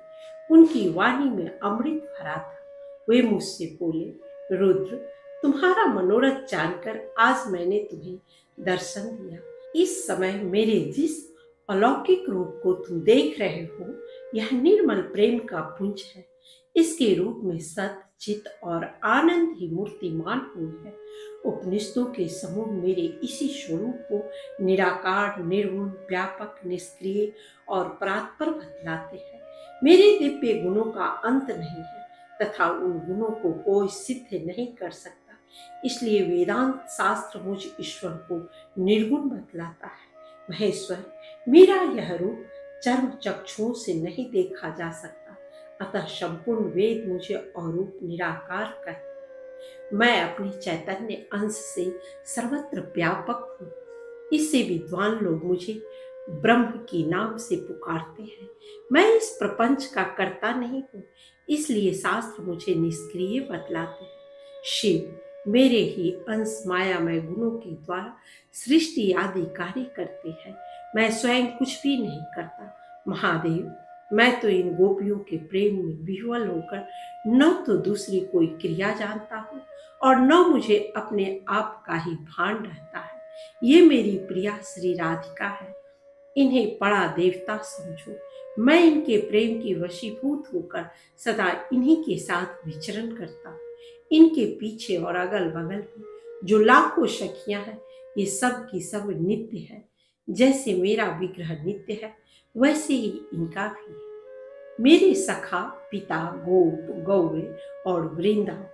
उनकी वाणी में अमृत भरा था। वे मुझसे बोले, रुद्र, तुम्हारा मनोरथ जानकर आज मैंने तुम्हें दर्शन दिया। इस समय मेरे जिस अलौकिक रूप को तुम देख रहे हो, यह निर्मल प्रेम का पुंज है। इसके रूप में सत, चित और आनंद ही मूर्तिमान हुए हैं। उपनिषदों के समूह मेरे इसी स्वरूप को निराकार, निर्गुण, व्यापक, निष्क्रिय और परात्पर बतलाते हैं। मेरे दिव्य गुणों का अंत नहीं है तथा उन गुणों को कोई सिद्ध नहीं कर सकता। इसलिए वेदांत शास्त्र मुझ ईश्वर को निर्गुण बतलाता है। महेश्वर, मेरा यह रूप चर्म चक्षुओं से नहीं देखा जा सकता, अतः संपूर्ण वेद मुझे अरूप निराकार कहते हैं। मैं अपने चैतन्य अंश से सर्वत्र व्यापक हूँ। इससे विद्वान लोग मुझे ब्रह्म के नाम से पुकारते हैं। मैं इस प्रपंच का कर्ता नहीं हूँ, इसलिए शास्त्र मुझे निष्क्रिय बतलाते हैं। शिव मेरे ही अंश मायामय गुणों के द्वारा सृष्टि आदि कार्य करते हैं। मैं स्वयं कुछ भी नहीं करता। महादेव, मैं तो इन गोपियों के प्रेम में विह्वल होकर न तो दूसरी कोई क्रिया जानता हूँ और न मुझे अपने आप का ही भान रहता है। ये मेरी प्रिया श्री राधिका है। इन्हें बड़ा देवता समझो। मैं इनके प्रेम की वशीभूत होकर सदा इन्हीं के साथ विचरण करता हूँ। इनके पीछे और अगल बगल में जो लाखों सखियां हैं, ये सब की सब नित्य है। जैसे मेरा विग्रह नित्य है, वैसे ही इनका भी है। मेरे सखा, पिता, गोप, गौवे और वृंदावन,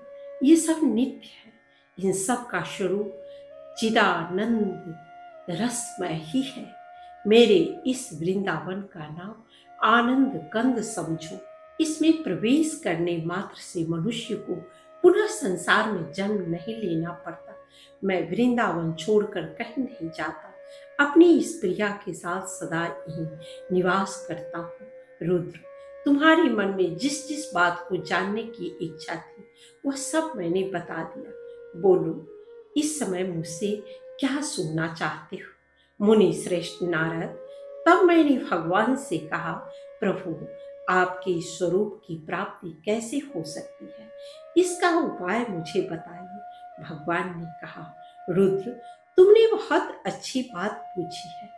ये सब नित्य है। इन सब का स्वरूप चिदानंद रसमय ही है। मेरे इस वृंदावन का नाम आनंद कंद समझो। इसमें प्रवेश करने मात्र से मनुष्य को पुनः संसार में जन्म नहीं लेना पड़ता। मैं वृंदावन छोड़कर कहीं नहीं जाता। अपनी इस प्रिया के साथ सदा यहीं निवास करता हूँ। रुद्र, तुम्हारे मन में जिस जिस बात को जानने की इच्छा थी, वह सब मैंने बता दिया। बोलो, इस समय मुझसे क्या सुनना चाहते हो? मुनि श्रेष्ठ नारद, तब मैंने भगवान से कहा, प्रभु, आपके स्वरूप की प्राप्ति कैसे हो सकती है? इसका उपाय मुझे बताइए। भगवान ने कहा, रुद्र, तुमने बहुत अच्छी बात पूछी है,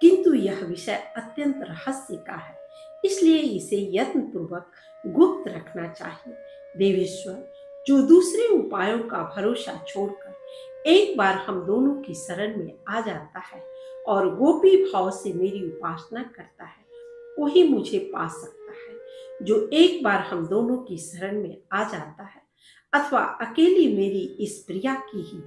किंतु यह विषय अत्यंत रहस्य का है, इसलिए इसे यत्न पूर्वक गुप्त रखना चाहिए। देवेश्वर, जो दूसरे उपायों का भरोसा छोड़कर एक बार हम दोनों की शरण में आ जाता है और गोपी भाव से मेरी उपासना करता है, वही मुझे पा सकता है। जो एक बार हम दोनों की शरण में आ जाता है अथवा अकेली मेरी इस प्रिया की ही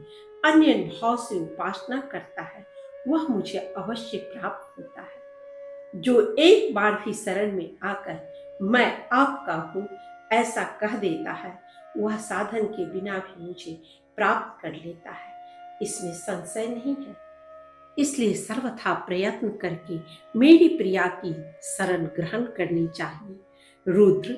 अन्य भाव से उपासना करता है, वह मुझे अवश्य प्राप्त होता है। जो एक बार भी शरण में आकर मैं आपका हूँ ऐसा कह देता है, वह साधन के बिना भी मुझे प्राप्त कर लेता है, इसमें संशय नहीं है। इसलिए सर्वथा प्रयत्न करके मेरी प्रिया की शरण ग्रहण करनी चाहिए। रुद्र,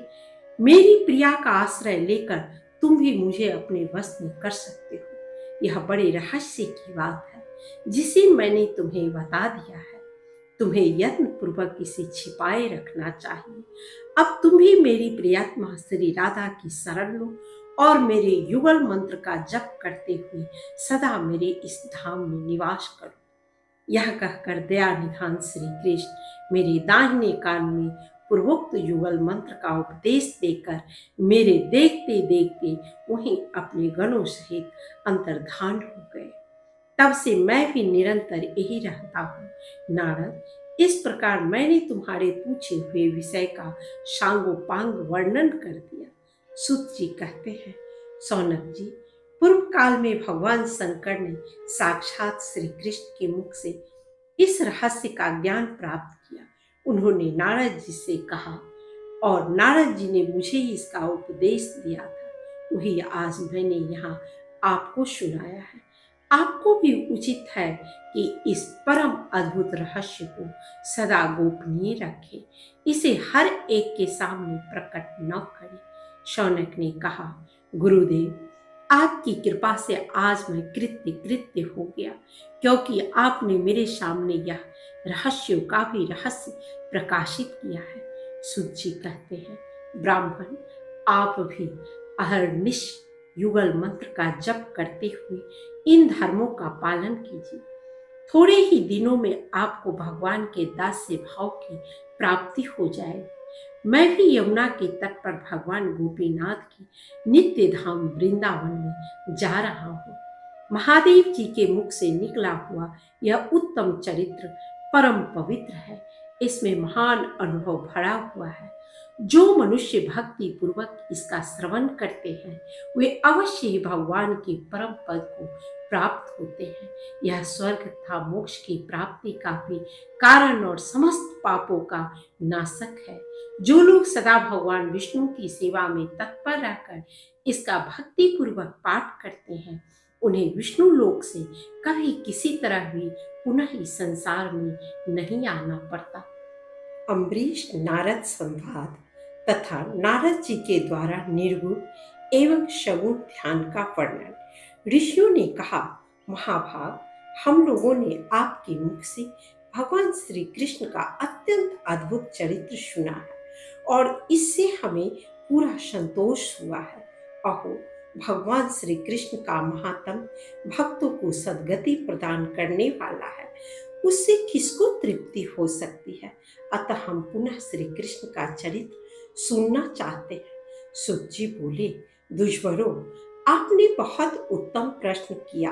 मेरी प्रिया का आश्रय लेकर तुम भी मुझे अपने वश में कर सकते हो। यह बड़े रहस्य की बात है जिसे मैंने तुम्हें बता दिया है। तुम्हें यत्न पूर्वक इसे छिपाए रखना चाहिए। अब तुम भी मेरी प्रियतमा श्री राधा की शरण लो और मेरे युगल मंत्र का जप करते हुए सदा मेरे इस धाम में निवास करो। यह कहकर दया निधान श्री कृष्ण मेरे दाहिने कान में पूर्वोक्त युगल मंत्र का उपदेश देकर मेरे देखते देखते वहीं अपने गणों सहित अंतर्धान हो गए। तब से मैं भी निरंतर यही रहता हूँ। नारद, इस प्रकार मैंने तुम्हारे पूछे हुए विषय का सांगोपांग वर्णन कर दिया। सूत जी कहते हैं, सौनक जी, पूर्व काल में भगवान शंकर ने साक्षात श्री कृष्ण के मुख से इस रहस्य का ज्ञान प्राप्त किया। उन्होंने नारद जी से कहा और नारद जी ने मुझे इसका उपदेश दिया था। वही आज मैंने यहाँ आपको सुनाया है। आपको भी उचित है कि इस परम अद्भुत रहस्य को सदा गोपनीय रखें, इसे हर एक के सामने प्रकट न करें। शौनक ने कहा, गुरुदेव, आपकी कृपा से आज मैं कृत्य हो गया, क्योंकि आपने मेरे सामने यह रहस्यों का भी रहस्य प्रकाशित किया है। सूत जी कहते हैं, ब्राह्मण, आप भी अहर्निश युगल मंत्र का जप करते हुए इन धर्मों का पालन कीजिए। थोड़े ही दिनों में आपको भगवान के दास्य भाव की प्राप्ति हो जाएगी। मैं भी यमुना के तट पर भगवान गोपीनाथ की नित्य धाम वृंदावन में जा रहा हूँ। महादेव जी के मुख से निकला हुआ यह उत्तम चरित्र परम पवित्र है। इसमें महान अनुभव भरा हुआ है। जो मनुष्य भक्ति पूर्वक इसका श्रवण करते हैं वे अवश्य ही भगवान के परम पद को प्राप्त होते हैं। यह स्वर्ग तथा मोक्ष की प्राप्ति का भी कारण और समस्त पापों का नाशक है। जो लोग सदा भगवान विष्णु की सेवा में तत्पर रहकर इसका भक्ति पूर्वक पाठ करते हैं, उन्हें विष्णु लोक से कभी किसी तरह भी पुनः इस संसार में नहीं आना पड़ता। अम्बरीश नारद संवाद तथा नारद जी के द्वारा निर्गुण एवं सगुण ध्यान का वर्णन। ऋषियों ने कहा, महाभाग, हम लोगों ने आपके मुख से भगवान श्री कृष्ण का अत्यंत अद्भुत चरित्र सुना है और इससे हमें पूरा संतोष हुआ है। अहो, भगवान श्री कृष्ण का महात्म भक्तों को सद्गति प्रदान करने वाला है, उससे किसको तृप्ति हो सकती है। अतः हम पुनः श्री कृष्ण का चरित्र सुनना चाहते हैं। सुत जी बोले, दुष्वरों, आपने बहुत उत्तम प्रश्न किया।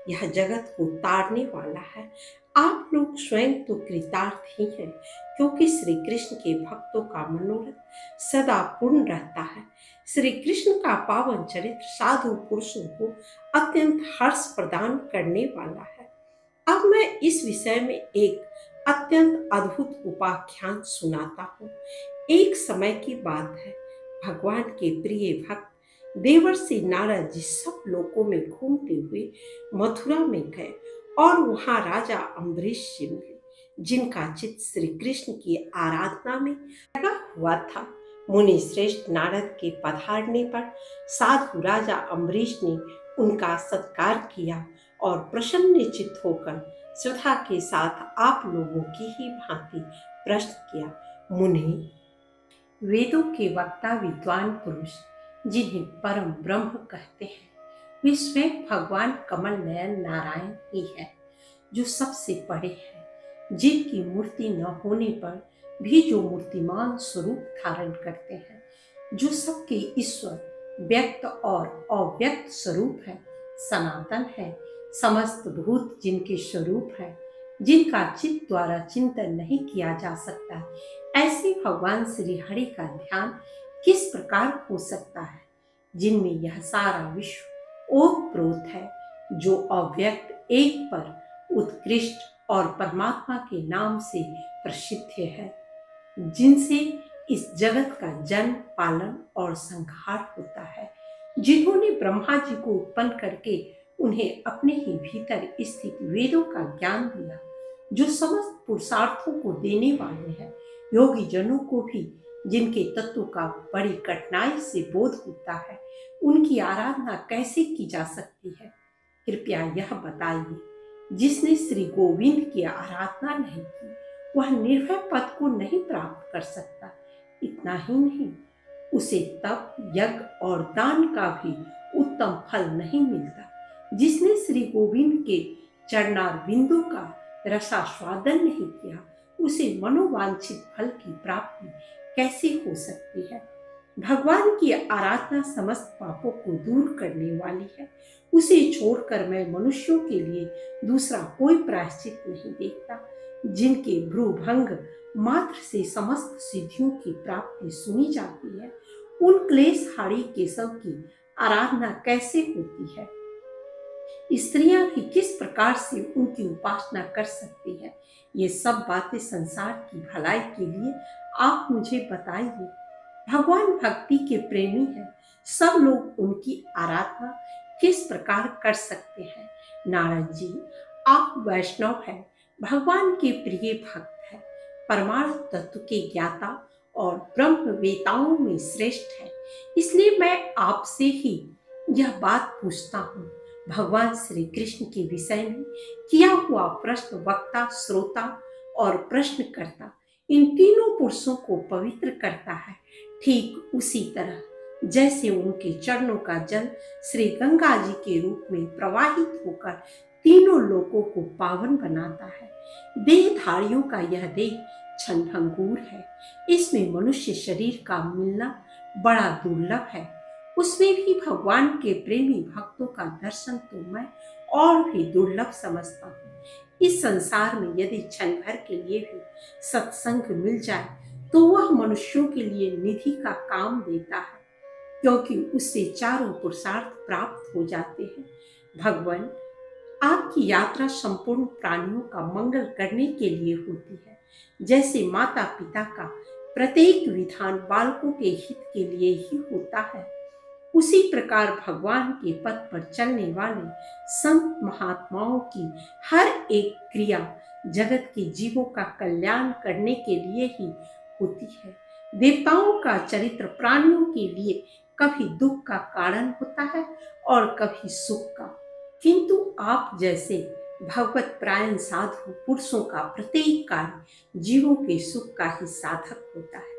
यह जगत को तारने वाला है। आप लोग स्वयं तो कृतार्थ ही हैं, क्योंकि श्री कृष्ण के भक्तों का मनोरथ सदा पूर्ण रहता है। श्री कृष्ण का पावन चरित्र साधु पुरुषों को अत्यंत हर्ष प्रदान करने वाला है। अब मैं इस विषय में एक अत्यंत अद्भुत उपाख्यान सुनाता हूँ। एक समय की बात है, भगवान के प्रिय भक्त देवर्षि नारद जी सब लोकों में घूमते हुए मथुरा में गए और वहां राजा अम्बरीश से मिले, जिनका चित्त श्री कृष्ण की आराधना में लगा हुआ था। मुनि श्रेष्ठ नारद के पधारने पर साधु राजा अम्बरीश ने उनका सत्कार किया और प्रसन्नचित्त होकर श्रद्धा के साथ आप लोगों की ही भांति प्रश्न किया। मुनि, वेदों के वक्ता विद्वान पुरुष जिन्हें परम ब्रह्म कहते हैं, वे स्वयं भगवान कमल नयन नारायण ही है, जो सबसे बड़े हैं, जिनकी मूर्ति न होने पर भी जो मूर्तिमान स्वरूप धारण करते हैं, जो सबके ईश्वर व्यक्त और अव्यक्त स्वरूप है, सनातन है, समस्त भूत जिनके स्वरूप है, जिनका चित्त द्वारा चिंतन नहीं किया जा सकता, ऐसे भगवान श्री हरि का ध्यान किस प्रकार हो सकता है, जिनमें यह सारा विश्व ओतप्रोत है, जो अव्यक्त एक पर उत्कृष्ट और परमात्मा के नाम से प्रसिद्ध है, जिनसे इस जगत का जन्म, पालन और संहार होता है, जिन्होंने ब्रह्मा जी को उत्पन्न करके उन्हें अपने ही भीतर स्थित वेदों का ज्ञान दिया, जो समस्त पुरुषार्थों को देने वाले हैं, योगी जनों को भी जिनके तत्व का बड़ी कठिनाई से बोध होता है, उनकी आराधना कैसे की जा सकती है? कृपया यह बताइए। जिसने श्री गोविंद की आराधना नहीं की, वह निर्भय पद को नहीं प्राप्त कर सकता। इतना ही नहीं, उसे तप, यज्ञ और दान का भी उत्तम फल नहीं मिलता। जिसने श्री गोविंद के चरणार बिंदु का रसास्वादन नहीं किया, उसे मनोवांछित फल की प्राप्ति कैसे हो सकती है? भगवान की आराधना समस्त पापों को दूर करने वाली है। उसे छोड़कर मैं मनुष्यों के लिए दूसरा कोई प्रायश्चित नहीं देखता। जिनके भ्रूभंग मात्र से समस्त सिद्धियों की प्राप्ति सुनी जाती है, उन क्लेशहारी केशव की आराधना कैसे होती है? स्त्रियां भी किस प्रकार से उनकी उपासना कर सकती है? ये सब बातें संसार की भलाई के लिए आप मुझे बताइए। भगवान भक्ति के प्रेमी हैं, सब लोग उनकी आराधना किस प्रकार कर सकते हैं? नारद जी, आप वैष्णव हैं, भगवान के प्रिय भक्त हैं, परमार्थ तत्व के ज्ञाता और ब्रह्मवेताओं में श्रेष्ठ हैं। इसलिए मैं आपसे ही यह बात पूछता हूँ। भगवान श्री कृष्ण के विषय में किया हुआ प्रश्न वक्ता, श्रोता और प्रश्नकर्ता, इन तीनों पुरुषों को पवित्र करता है, ठीक उसी तरह जैसे उनके चरणों का जल श्री गंगा जी के रूप में प्रवाहित होकर तीनों लोकों को पावन बनाता है। देहधारियों का यह देह क्षणभंगुर है, इसमें मनुष्य शरीर का मिलना बड़ा दुर्लभ है। उसमें भी भगवान के प्रेमी भक्तों का दर्शन तो मैं और भी दुर्लभ समझता हूँ। इस संसार में यदि क्षण भर के लिए भी सत्संग मिल जाए, तो वह मनुष्यों के लिए निधि का काम देता है, क्योंकि उससे चारों पुरुषार्थ प्राप्त हो जाते हैं। भगवान, आपकी यात्रा संपूर्ण प्राणियों का मंगल करने के लिए होती है। जैसे माता पिता का प्रत्येक विधान बालकों के हित के लिए ही होता है, उसी प्रकार भगवान के पथ पर चलने वाले संत महात्माओं की हर एक क्रिया जगत के जीवों का कल्याण करने के लिए ही होती है। देवताओं का चरित्र प्राणियों के लिए कभी दुख का कारण होता है और कभी सुख का, किंतु आप जैसे भगवत प्रायण साधु पुरुषों का प्रत्येक कार्य जीवों के सुख का ही साधक होता है।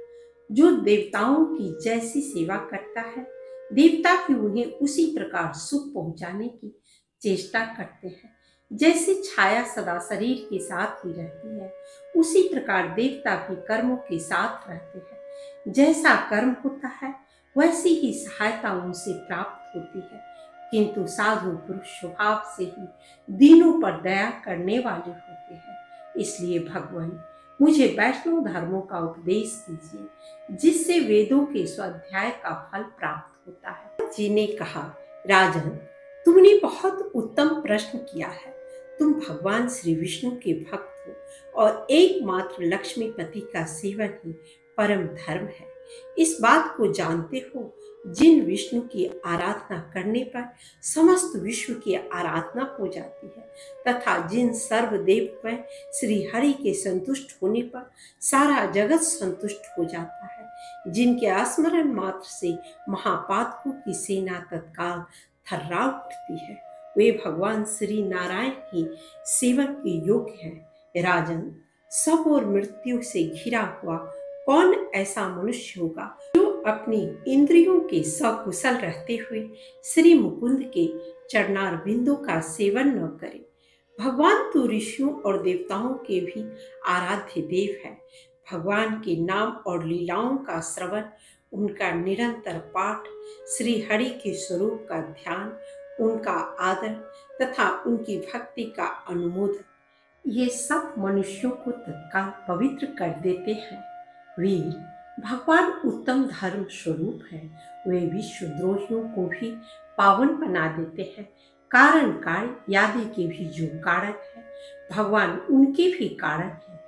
जो देवताओं की जैसी सेवा करता है, देवता भी उन्हें उसी प्रकार सुख पहुंचाने की चेष्टा करते हैं। जैसे छाया सदा शरीर के साथ ही रहती है, उसी प्रकार देवता भी कर्मों के साथ रहते हैं। जैसा कर्म होता है, वैसी ही सहायता उनसे प्राप्त होती है। किंतु साधु पुरुष स्वभाव से ही दीनों पर दया करने वाले होते हैं। इसलिए भगवान, मुझे वैष्णव धर्मों का उपदेश कीजिए, जिससे वेदों के स्वाध्याय का फल प्राप्त होता है। जी ने कहा, राजन, तुमने बहुत उत्तम प्रश्न किया है। तुम भगवान श्री विष्णु के भक्त हो और एकमात्र लक्ष्मीपति का सेवन ही परम धर्म है। इस बात को जानते हो, जिन विष्णु की आराधना करने पर समस्त विश्व की आराधना हो जाती है, तथा जिन सर्वदेव में श्री हरि के संतुष्ट होने पर सारा जगत संतुष्ट हो जाता है, जिनके स्मरण मात्र से महापातकों की सेना तत्काल थर्रा उठती है, वे भगवान श्री नारायण ही सेवन के योग्य हैं। राजन, सब और मृत्यु से घिरा हुआ कौन ऐसा मनुष्य होगा जो अपनी इंद्रियों के सकुशल रहते हुए श्री मुकुंद के चरणार बिंदु का सेवन न करे? भगवान तो ऋषियों और देवताओं के भी आराध्य देव है। भगवान के नाम और लीलाओं का श्रवण, उनका निरंतर पाठ, श्री हरि के स्वरूप का ध्यान, उनका आदर तथा उनकी भक्ति का अनुमोदन, ये सब मनुष्यों को तत्काल पवित्र कर देते हैं। वीर भगवान उत्तम धर्म स्वरूप है। वे विश्वद्रोहियों को भी पावन बना देते हैं। कारण कार्य आदि के भी जो कारक है, भगवान उनके भी कारक है,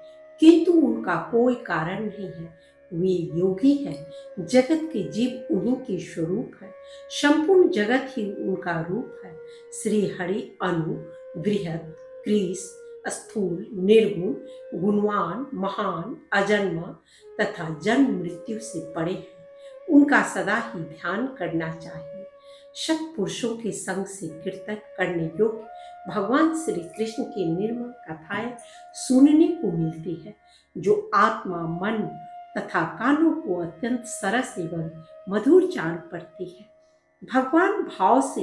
किंतु उनका कोई कारण नहीं है। वे योगी हैं। जगत के जीव उन्हीं के स्वरूप है। संपूर्ण जगत ही उनका रूप है। श्री हरि अनु, बृहद, कृष, स्थूल, निर्गुण, गुणवान, महान, अजन्मा तथा जन्म मृत्यु से परे है। उनका सदा ही ध्यान करना चाहिए। सत्पुरुषों के संग से कीर्तन करने योग्य भगवान श्री कृष्ण की निर्मल कथाएं सुनने को मिलती है, जो आत्मा, मन तथा कानों को अत्यंत सरस एवं मधुर जान पड़ती है। भगवान भाव से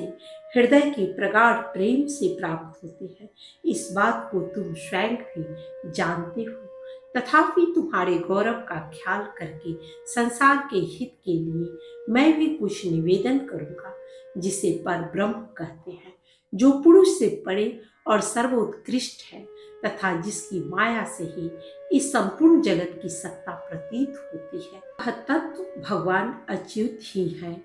हृदय के प्रगाढ़ प्रेम से प्राप्त होते हैं। इस बात को तुम स्वयं भी जानते हो। तथापि तुम्हारे गौरव का ख्याल करके संसार के हित के लिए मैं भी कुछ निवेदन करूंगा, जिसे पर ब्रह्म कहते हैं, जो पुरुष से परे और सर्वोत्कृष्ट है तथा जिसकी माया से ही इस संपूर्ण जगत की सत्ता प्रतीत होती है। वह तत्व भगवान अच्युत ही है।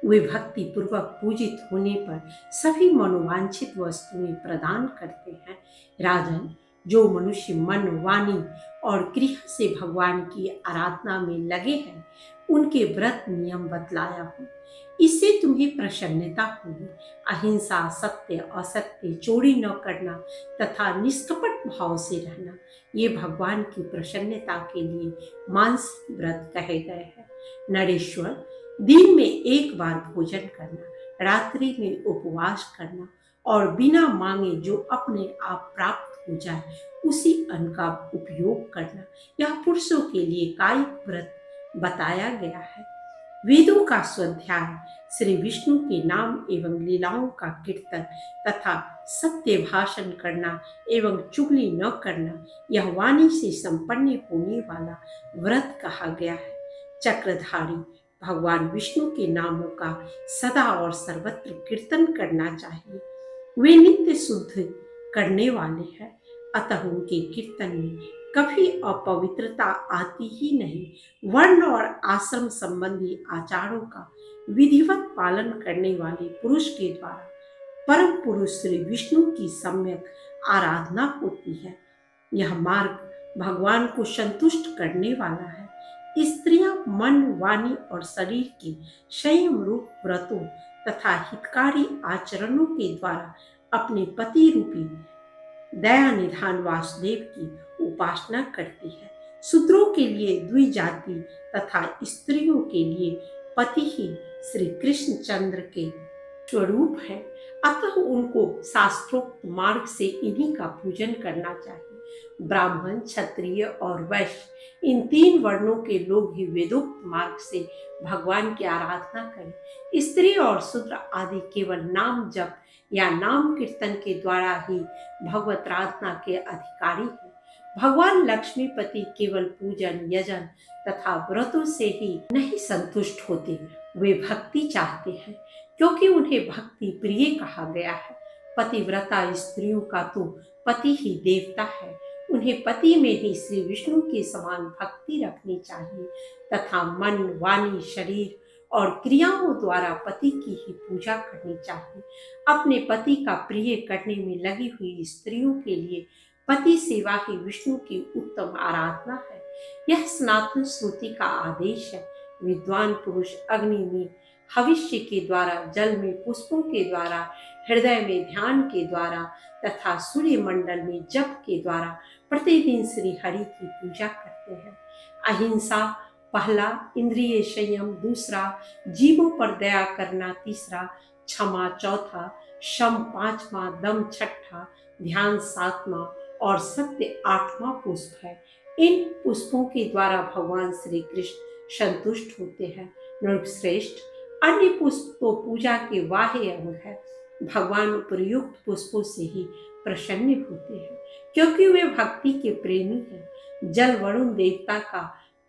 वे भक्ति पूर्वक पूजित होने पर सभी मनोवांछित वस्तुएं प्रदान करते हैं। राजन, जो मनुष्य मन, वाणी और क्रिया से भगवान की आराधना में लगे हैं, उनके व्रत नियम बतलाया हूँ। इससे तुम्हें प्रसन्नता होगी। अहिंसा, सत्य, असत्य, चोरी न करना तथा निष्कपट भाव से रहना, ये भगवान की प्रसन्नता के लिए मानसिक व्रत कहे गए हैं। नरेश्वर, दिन में एक बार भोजन करना, रात्रि में उपवास करना और बिना मांगे जो अपने आप प्राप्त हो जाए उसी अन्न का उपयोग करना, यह पुरुषों के लिए कायिक व्रत बताया गया है। वेदों का स्वाध्याय, श्री विष्णु के नाम एवं लीलाओं का कीर्तन तथा सत्य भाषण करना एवं चुगली न करना, यह वाणी से संपन्न होने वाला व्रत कहा गया है। चक्रधारी भगवान विष्णु के नामों का सदा और सर्वत्र कीर्तन करना चाहिए। वे नित्य शुद्ध करने वाले हैं, अतः उनके कीर्तन में कभी अपवित्रता आती ही नहीं। वर्ण और आश्रम संबंधी आचारों का विधिवत पालन करने वाले पुरुष के द्वारा परम पुरुष श्री विष्णु की सम्यक आराधना होती है। यह मार्ग भगवान को संतुष्ट करने वाला है। स्त्रियां मन, वाणी और शरीर के संयम रूप व्रतों तथा हितकारी आचरणों के द्वारा अपने पति रूपी दया निधान वासुदेव की उपासना करती है। शूद्रों के लिए द्विजाति तथा स्त्रियों के लिए पति ही श्री कृष्ण चंद्र के स्वरूप है, अतः उनको शास्त्रोक्त मार्ग से इन्हीं का पूजन करना चाहिए। ब्राह्मण, क्षत्रिय और वैश्य, इन तीन वर्णों के लोग ही वेदोक्त मार्ग से भगवान की आराधना करें। स्त्री और शूद्र आदि केवल नाम जप या नाम कीर्तन के द्वारा ही भगवत आराधना के अधिकारी हैं। भगवान लक्ष्मीपति केवल पूजन, यजन तथा व्रतों से ही नहीं संतुष्ट होते, वे भक्ति चाहते हैं, क्योंकि उन्हें भक्ति प्रिय कहा गया है। पतिव्रता स्त्रियों का तो पति ही देवता है। उन्हें पति में ही श्री विष्णु के समान भक्ति रखनी चाहिए तथा मन, वाणी, शरीर और क्रियाओं द्वारा पति की ही पूजा करनी चाहिए। अपने पति का प्रिय करने में लगी हुई स्त्रियों के लिए पति सेवा ही विष्णु की उत्तम आराधना है। यह सनातन श्रुति का आदेश है। विद्वान पुरुष अग्नि में हविष्य के द्वारा, जल में पुष्पों के द्वारा, हृदय में ध्यान के द्वारा तथा सूर्य मंडल में जप के द्वारा प्रतिदिन श्री हरि की पूजा करते हैं। अहिंसा पहला, इंद्रिय संयम दूसरा, जीवों पर दया करना तीसरा, क्षमा चौथा, शम पांचवा, दम छठा, ध्यान सातवां और सत्य आठवां पुष्प है। इन पुष्पों के द्वारा भगवान श्री कृष्ण संतुष्ट होते हैं। नृपश्रेष्ठ, अन्य पुष्प तो पूजा के बाह्य अंग है। भगवान उपयुक्त पुष्पों से ही प्रसन्न होते हैं, क्योंकि वे भक्ति के प्रेमी हैं। जल वरुण देवता का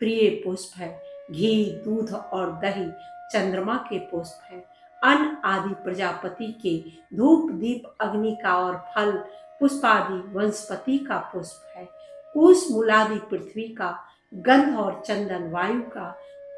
प्रिय पुष्प है। घी, दूध और दही चंद्रमा के पुष्प है। अन्न आदि प्रजापति के, धूप, दीप अग्नि का और फल पुष्पादि वनस्पति का पुष्प है। कुश मूलादि पृथ्वी का, गंध और चंदन वायु का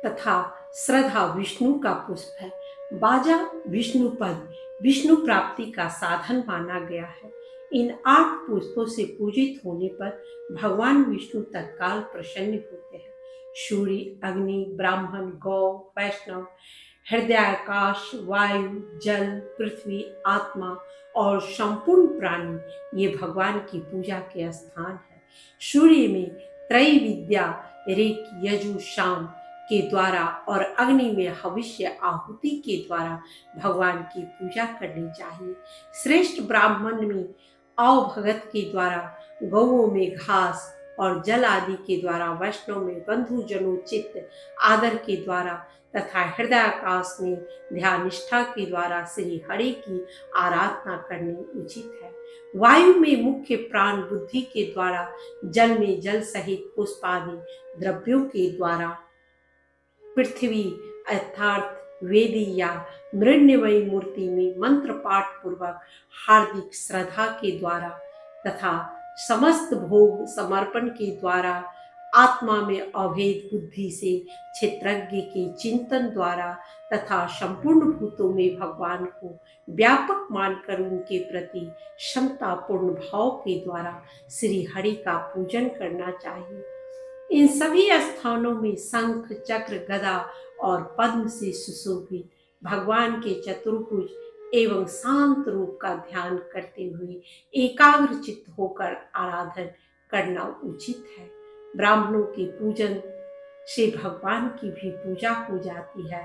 तथा श्रद्धा विष्णु का पुष्प है। बाजा विष्णु पद, विष्णु प्राप्ति का साधन माना गया है। इन 8 पुष्पों से पूजित होने पर भगवान विष्णु तत्काल प्रसन्न होते हैं। सूर्य, अग्नि, ब्राह्मण, गौ, वैष्णव, हृदयाकाश, वायु, जल, पृथ्वी, आत्मा और संपूर्ण प्राणी ये भगवान की पूजा के स्थान है। सूर्य में त्रैविद्या ऋक, यजु, साम के द्वारा और अग्नि में हविष्य आहुति के द्वारा भगवान की पूजा करनी चाहिए। श्रेष्ठ ब्राह्मण में अवभगत के द्वारा, गौओं में घास और जल आदि के द्वारा, वैष्णव में बंधु जनोचित आदर के द्वारा तथा हृदयाकाश में ध्यान निष्ठा के द्वारा श्री हरि की आराधना करनी उचित है। वायु में मुख्य प्राण बुद्धि के द्वारा, जल में जल सहित पुष्प आदि द्रव्यों के द्वारा, पृथ्वी अर्थात वेदी या मृण्मयी मूर्ति में मंत्र पाठ पूर्वक हार्दिक श्रद्धा के द्वारा तथा समस्त भोग समर्पण के द्वारा, आत्मा में अभेद बुद्धि से क्षेत्रज्ञ के चिंतन द्वारा तथा संपूर्ण भूतों में भगवान को व्यापक मानकर उनके प्रति क्षमतापूर्ण भाव के द्वारा श्री हरि का पूजन करना चाहिए। इन सभी स्थानों में शंख, चक्र, गदा और पद्म से सुशोभित भगवान के चतुर्भुज एवं शांत रूप का ध्यान करते हुए एकाग्रचित्त होकर आराधन करना उचित है। ब्राह्मणों के पूजन से भगवान की भी पूजा हो जाती है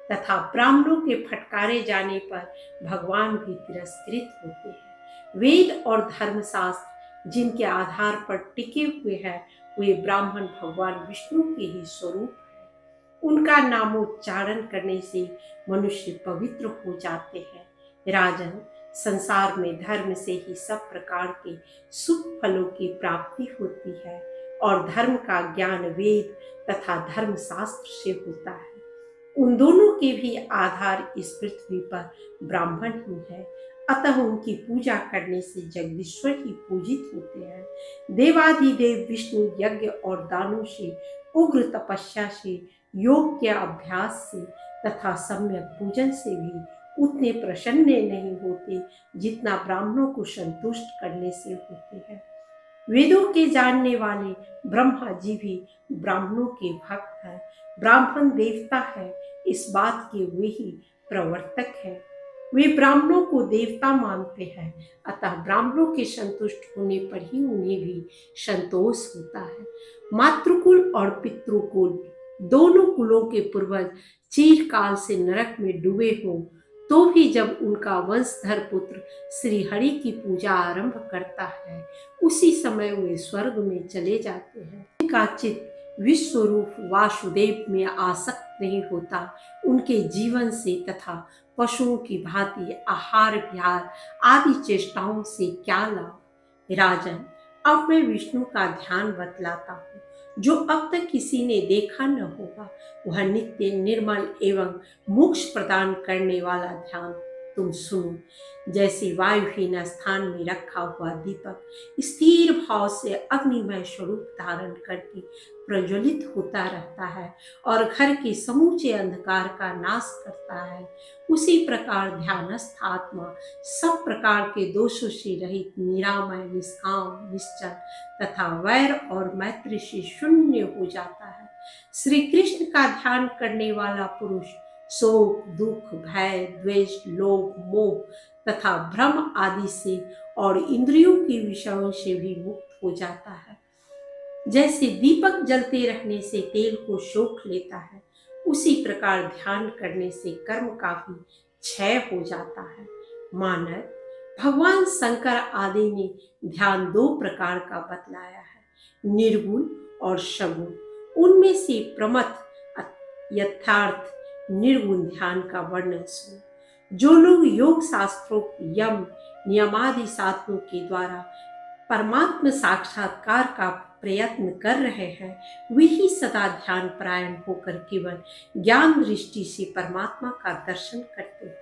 तथा ब्राह्मणों के फटकारे जाने पर भगवान भी तिरस्कृत होते हैं। वेद और धर्मशास्त्र जिनके आधार पर टिके हुए हैं वे ब्राह्मण भगवान विष्णु के ही स्वरूप है। उनका नामोच्चारण करने से मनुष्य पवित्र हो जाते हैं। राजन, संसार में धर्म से ही सब प्रकार के शुभ फलों की प्राप्ति होती है और धर्म का ज्ञान वेद तथा धर्मशास्त्र से होता है। उन दोनों के भी आधार इस पृथ्वी पर ब्राह्मण ही है, अतः उनकी पूजा करने से जगदीश्वर ही पूजित होते हैं। देवाधिदेव विष्णु यज्ञ और दानों से, उग्र तपस्या से, योग के अभ्यास से तथा सम्यक पूजन से भी उतने प्रसन्न नहीं होते जितना ब्राह्मणों को संतुष्ट करने से होते हैं। वेदों के जानने वाले ब्रह्मा जी भी ब्राह्मणों के भक्त हैं। ब्राह्मण देवता है, इस बात के वे ही प्रवर्तक है। वे ब्राह्मणों को देवता मानते हैं, अतः ब्राह्मणों के संतुष्ट होने पर ही उन्हें भी संतोष होता है। मातृकुल और पितृकुल दोनों कुलों के पूर्वज चिरकाल से नरक में डूबे हों तो भी जब उनका वंशधर पुत्र श्री हरि की पूजा आरंभ करता है उसी समय वे स्वर्ग में चले जाते हैं। उनका चित्त विश्वरूप वासुदेव में आसक्त नहीं होता। उनके जीवन से तथा पशुओं की भांति आहार विहार आदि चेष्टाओं से क्या लाभ। राजन, अब मैं विष्णु का ध्यान बतलाता हूँ जो अब तक किसी ने देखा न होगा। वह नित्य निर्मल एवं मोक्ष प्रदान करने वाला ध्यान तुम सुनो। जैसे वायुहीन स्थान में रखा हुआ दीपक स्थिर भाव से अग्निमय स्वरूप धारण करके प्रज्वलित होता रहता है और घर के समूचे अंधकार का नाश करता है, उसी प्रकार ध्यानस्थ आत्मा सब प्रकार के दोषों से रहित, निरामय, निष्काम, निश्चल तथा वैर और मैत्री से शून्य हो जाता है। श्री कृष्ण का ध्यान करने वाला पुरुष शोक, दुख, भय, द्वेष, लोभ, मोह तथा भ्रम आदि से और इंद्रियों के विषयों से भी मुक्त हो जाता है। जैसे दीपक जलते रहने से तेल को सोख लेता है, उसी प्रकार ध्यान करने से कर्म का भी क्षय हो जाता है। मानव, भगवान शंकर आदि ने ध्यान 2 प्रकार का बतलाया है, निर्गुण और सगुण। उनमें से प्रमथ यथार्थ निर्गुण ध्यान का वर्णन सुनो। जो लोग योग शास्त्रों, यम, नियमादि साधनों के द्वारा परमात्म साक्षात्कार का प्रयत्न कर रहे हैं वे ही सदा ध्यान परायण होकर केवल ज्ञान दृष्टि से परमात्मा का दर्शन करते हैं।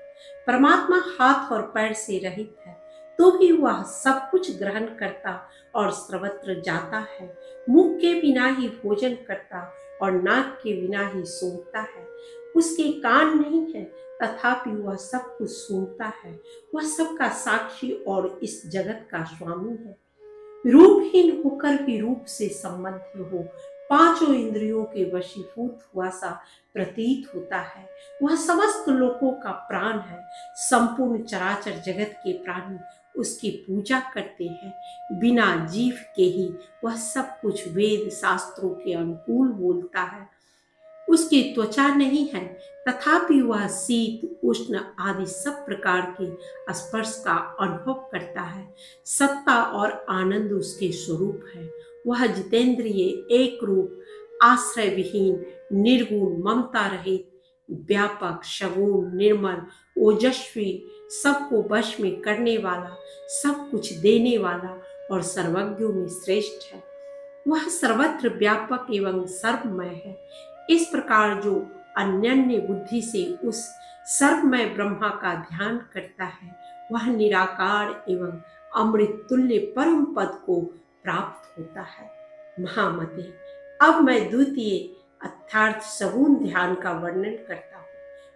परमात्मा हाथ और पैर से रहित है, तो भी वह सब कुछ ग्रहण करता और सर्वत्र जाता है। मुख के बिना ही भोजन करता और नाक के बिना ही सूंघता है। उसके कान नहीं है, तथापि वह सब कुछ सूंघता है। वह सबका साक्षी और इस जगत का स्वामी है। रूपहीन होकर भी रूप से संबद्ध हो, पांचों इंद्रियों के वशीभूत हुआ सा प्रतीत होता है। वह समस्त लोकों का प्राण है। संपूर्ण चराचर जगत के प्राणी उसकी पूजा करते हैं। बिना जीव के ही वह सब कुछ वेद शास्त्रों के अनुकूल बोलता है। उसकी त्वचा नहीं है, तथापि वह शीत उष्ण आदि सब प्रकार के स्पर्श का अनुभव करता है। सत्ता और आनंद उसके स्वरूप है। वह जितेंद्रिय, एक रूप, आश्रय विहीन, निर्गुण, ममता रहित, व्यापक, सगुण, निर्मल, ओजस्वी, सबको वश में करने वाला, सब कुछ देने वाला और सर्वज्ञों में श्रेष्ठ है। वह सर्वत्र व्यापक एवं सर्वमय है। इस प्रकार जो अनन्य बुद्धि से उस सर्वमय ब्रह्मा का ध्यान करता है, वह निराकार एवं अमृत तुल्य परम पद को प्राप्त होता है। महामते, अब मैं द्वितीय अर्थात सगुण ध्यान का वर्णन करता हूँ।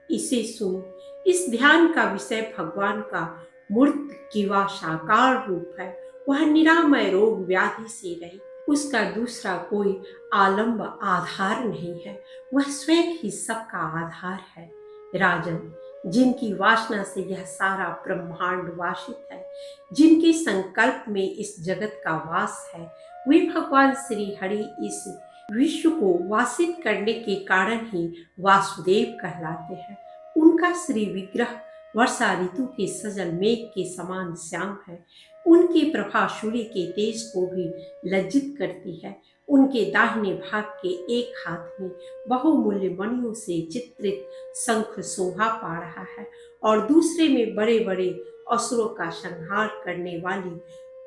इसे सुनो। इस ध्यान का विषय भगवान का मूर्त किवा साकार रूप है। वह निरामय, रोग व्याधि से रहित, उसका दूसरा कोई आलंब आधार नहीं है। वह स्वयं ही सबका आधार है। राजन, जिनकी वासना से यह सारा ब्रह्मांड वासित है, जिनके संकल्प में इस जगत का वास है, वे भगवान श्री हरि इस विश्व को वासित करने के कारण ही वासुदेव कहलाते हैं। उनका श्री विग्रह वर्षा ऋतु के सजल मेघ के समान श्याम है। उनकी प्रभा सूर्य के तेज को भी लज्जित करती है। उनके दाहिने भाग के एक हाथ में बहुमूल्य मणियों से चित्रित शंख शोभा पा रहा है और दूसरे में बड़े बड़े असुरों का संहार करने वाली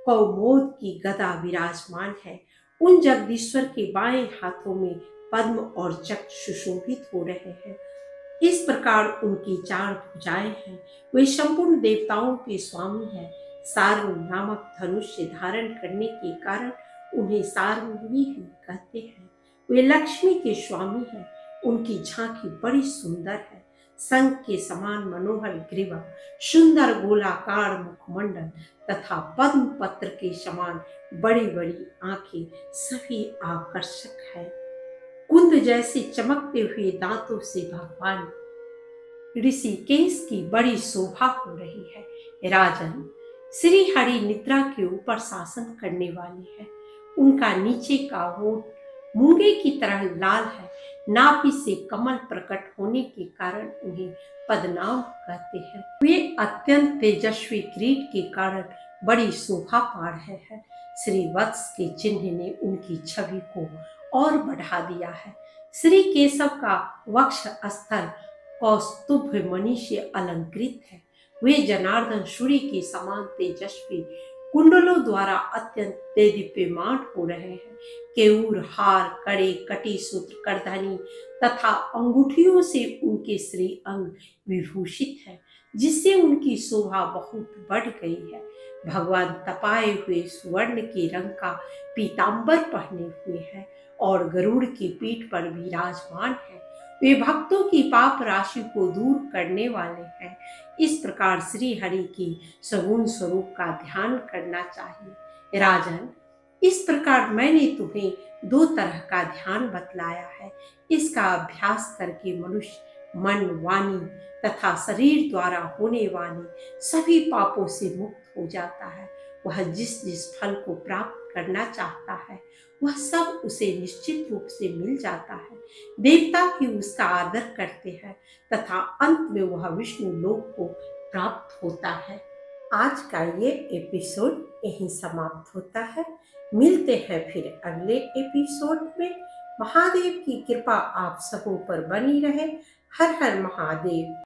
कौमोद की गदा विराजमान है। उन जगदीश्वर के बाएं हाथों में पद्म और चक्र सुशोभित हो रहे हैं। इस प्रकार उनकी चार भुजाएं हैं। वे संपूर्ण देवताओं के स्वामी हैं। सार्व नामक धनुष से धारण करने के कारण उन्हें सार्ववी कहते हैं। वे लक्ष्मी के स्वामी हैं। उनकी झांकी बड़ी सुंदर है। शंख के समान मनोहर ग्रीवा, सुंदर गोलाकार मुखमंडल तथा पद्म पत्र के समान बड़ी बड़ी आंखें सभी आकर्षक है। कुंद जैसे चमकते हुए दांतों से भगवान ऋषिकेश की बड़ी शोभा हो रही है। राजन, श्री हरि निद्रा के ऊपर शासन करने वाले हैं। उनका नीचे का होठ मूंगे की तरह लाल है। नाभि से कमल प्रकट होने के कारण उन्हें पद्मनाभ कहते हैं। वे अत्यंत तेजस्वी किरीट के कारण बड़ी शोभा पा रहे हैं। श्री वत्स के चिन्ह ने उनकी छवि को और बढ़ा दिया है। श्री केशव का वक्ष स्थल कौस्तुभ मणि से अलंकृत है। वे जनार्दन सूर्य के समान तेजस्वी कुंडलों द्वारा अत्यंत देदीप्यमान हो रहे हैं। केयूर, हार, कड़े, कटी सूत्र, करधनी तथा अंगूठियों से उनके श्री अंग विभूषित है, जिससे उनकी शोभा बहुत बढ़ गई है। भगवान तपाए हुए सुवर्ण के रंग का पीतांबर पहने हुए हैं और गरुड़ की पीठ पर विराजमान है। वे भक्तों की पाप राशि को दूर करने वाले हैं। इस प्रकार श्री हरि की सगुण स्वरूप का ध्यान करना चाहिए। राजन, इस प्रकार मैंने तुम्हें दो तरह का ध्यान बतलाया है। इसका अभ्यास करके मनुष्य मन, वाणी तथा शरीर द्वारा होने वाले सभी पापों से मुक्त हो जाता है। वह जिस जिस फल को प्राप्त करना चाहता है, वह सब उसे निश्चित रूप से मिल जाता है। देवता भी उसका आदर करते हैं तथा अंत में वह विष्णु लोक को प्राप्त होता है। आज का ये एपिसोड यहीं समाप्त होता है। मिलते हैं फिर अगले एपिसोड में। महादेव की कृपा आप सबों पर बनी रहे। हर हर महादेव।